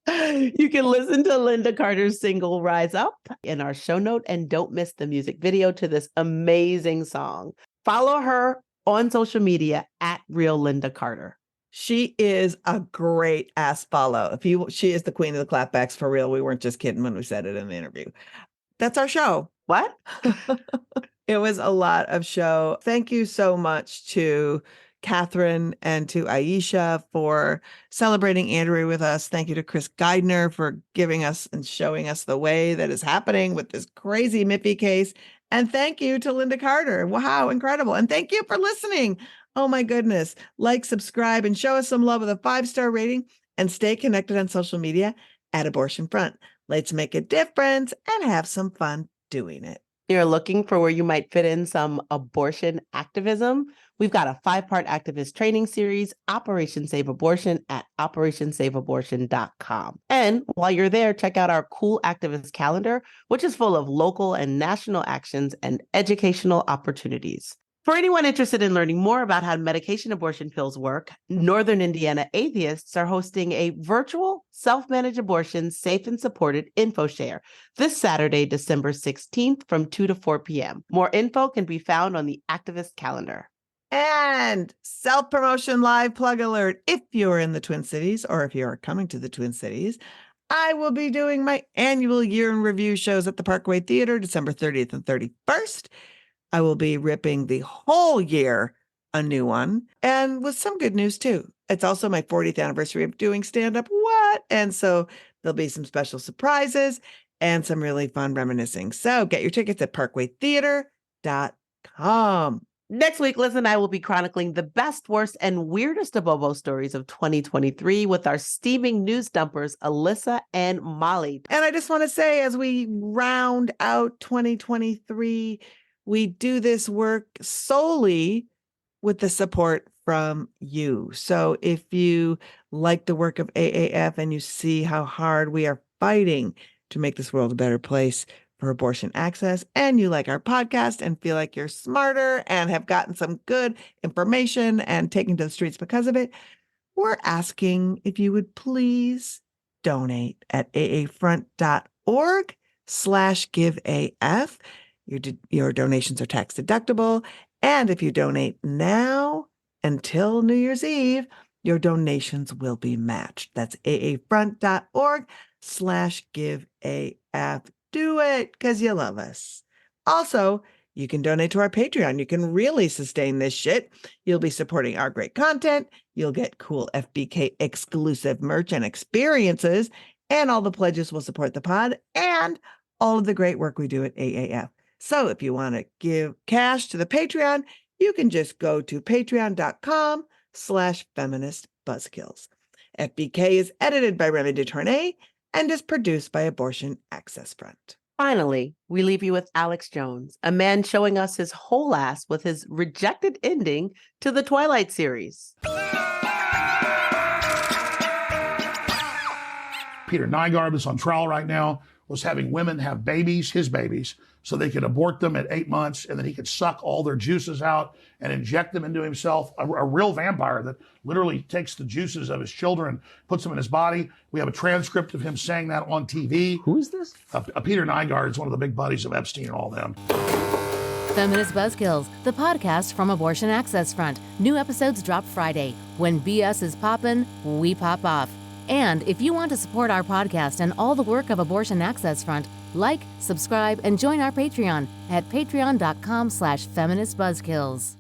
You can listen to Lynda Carter's single Rise Up in our show note and don't miss the music video to this amazing song. Follow her on social media at Real Lynda Carter. She is a great ass follow. She is the queen of the clapbacks for real. We weren't just kidding when we said it in the interview. That's our show. What? It was a lot of show. Thank you so much to Kathryn and to Aisha for celebrating Andrea with us. Thank you to Chris Geidner for giving us and showing us the way that is happening with this crazy Miffy case. And thank you to Lynda Carter. Wow, incredible. And thank you for listening. Oh my goodness. Like, subscribe, and show us some love with a 5-star rating, and stay connected on social media at Abortion Front. Let's make a difference and have some fun doing it. You're looking for where you might fit in some abortion activism? We've got a 5-part activist training series, Operation Save Abortion, at operationsaveabortion.com. And while you're there, check out our cool activist calendar, which is full of local and national actions and educational opportunities. For anyone interested in learning more about how medication abortion pills work, Northern Indiana atheists are hosting a virtual self-managed abortion safe and supported info share this Saturday, December 16th from 2 to 4 p.m. More info can be found on the activist calendar. And self-promotion live plug alert. If you're in the Twin Cities, or if you're coming to the Twin Cities, I will be doing my annual year in review shows at the Parkway Theater, December 30th and 31st. I will be ripping the whole year a new one, and with some good news too. It's also my 40th anniversary of doing stand-up. What? And so there'll be some special surprises and some really fun reminiscing. So get your tickets at parkwaytheater.com. Next week, Liz and I will be chronicling the best, worst, and weirdest abobo stories of 2023 with our steaming news dumpers, Alyssa and Molly. And I just want to say, as we round out 2023, we do this work solely with the support from you. So if you like the work of AAF and you see how hard we are fighting to make this world a better place for abortion access, and you like our podcast and feel like you're smarter and have gotten some good information and taken to the streets because of it, we're asking if you would please donate at aafront.org/giveaf. Your donations are tax deductible. And if you donate now until New Year's Eve, your donations will be matched. That's aafront.org/giveaf. Do it because you love us. Also, you can donate to our Patreon. You can really sustain this shit. You'll be supporting our great content. You'll get cool FBK exclusive merch and experiences. And all the pledges will support the pod and all of the great work we do at AAF. So if you want to give cash to the Patreon, you can just go to patreon.com/feministbuzzkills. FBK is edited by Remy DeTournay and is produced by Abortion Access Front. Finally, we leave you with Alex Jones, a man showing us his whole ass with his rejected ending to the Twilight series. Peter Nygaard is on trial right now, was having women have babies, his babies, so they could abort them at 8 months, and then he could suck all their juices out and inject them into himself. A real vampire that literally takes the juices of his children and puts them in his body. We have a transcript of him saying that on TV. Who is this? Peter Nygaard is one of the big buddies of Epstein and all them. Feminist Buzzkills, the podcast from Abortion Access Front. New episodes drop Friday. When BS is poppin', we pop off. And if you want to support our podcast and all the work of Abortion Access Front, like, subscribe, and join our Patreon at patreon.com/feministbuzzkills.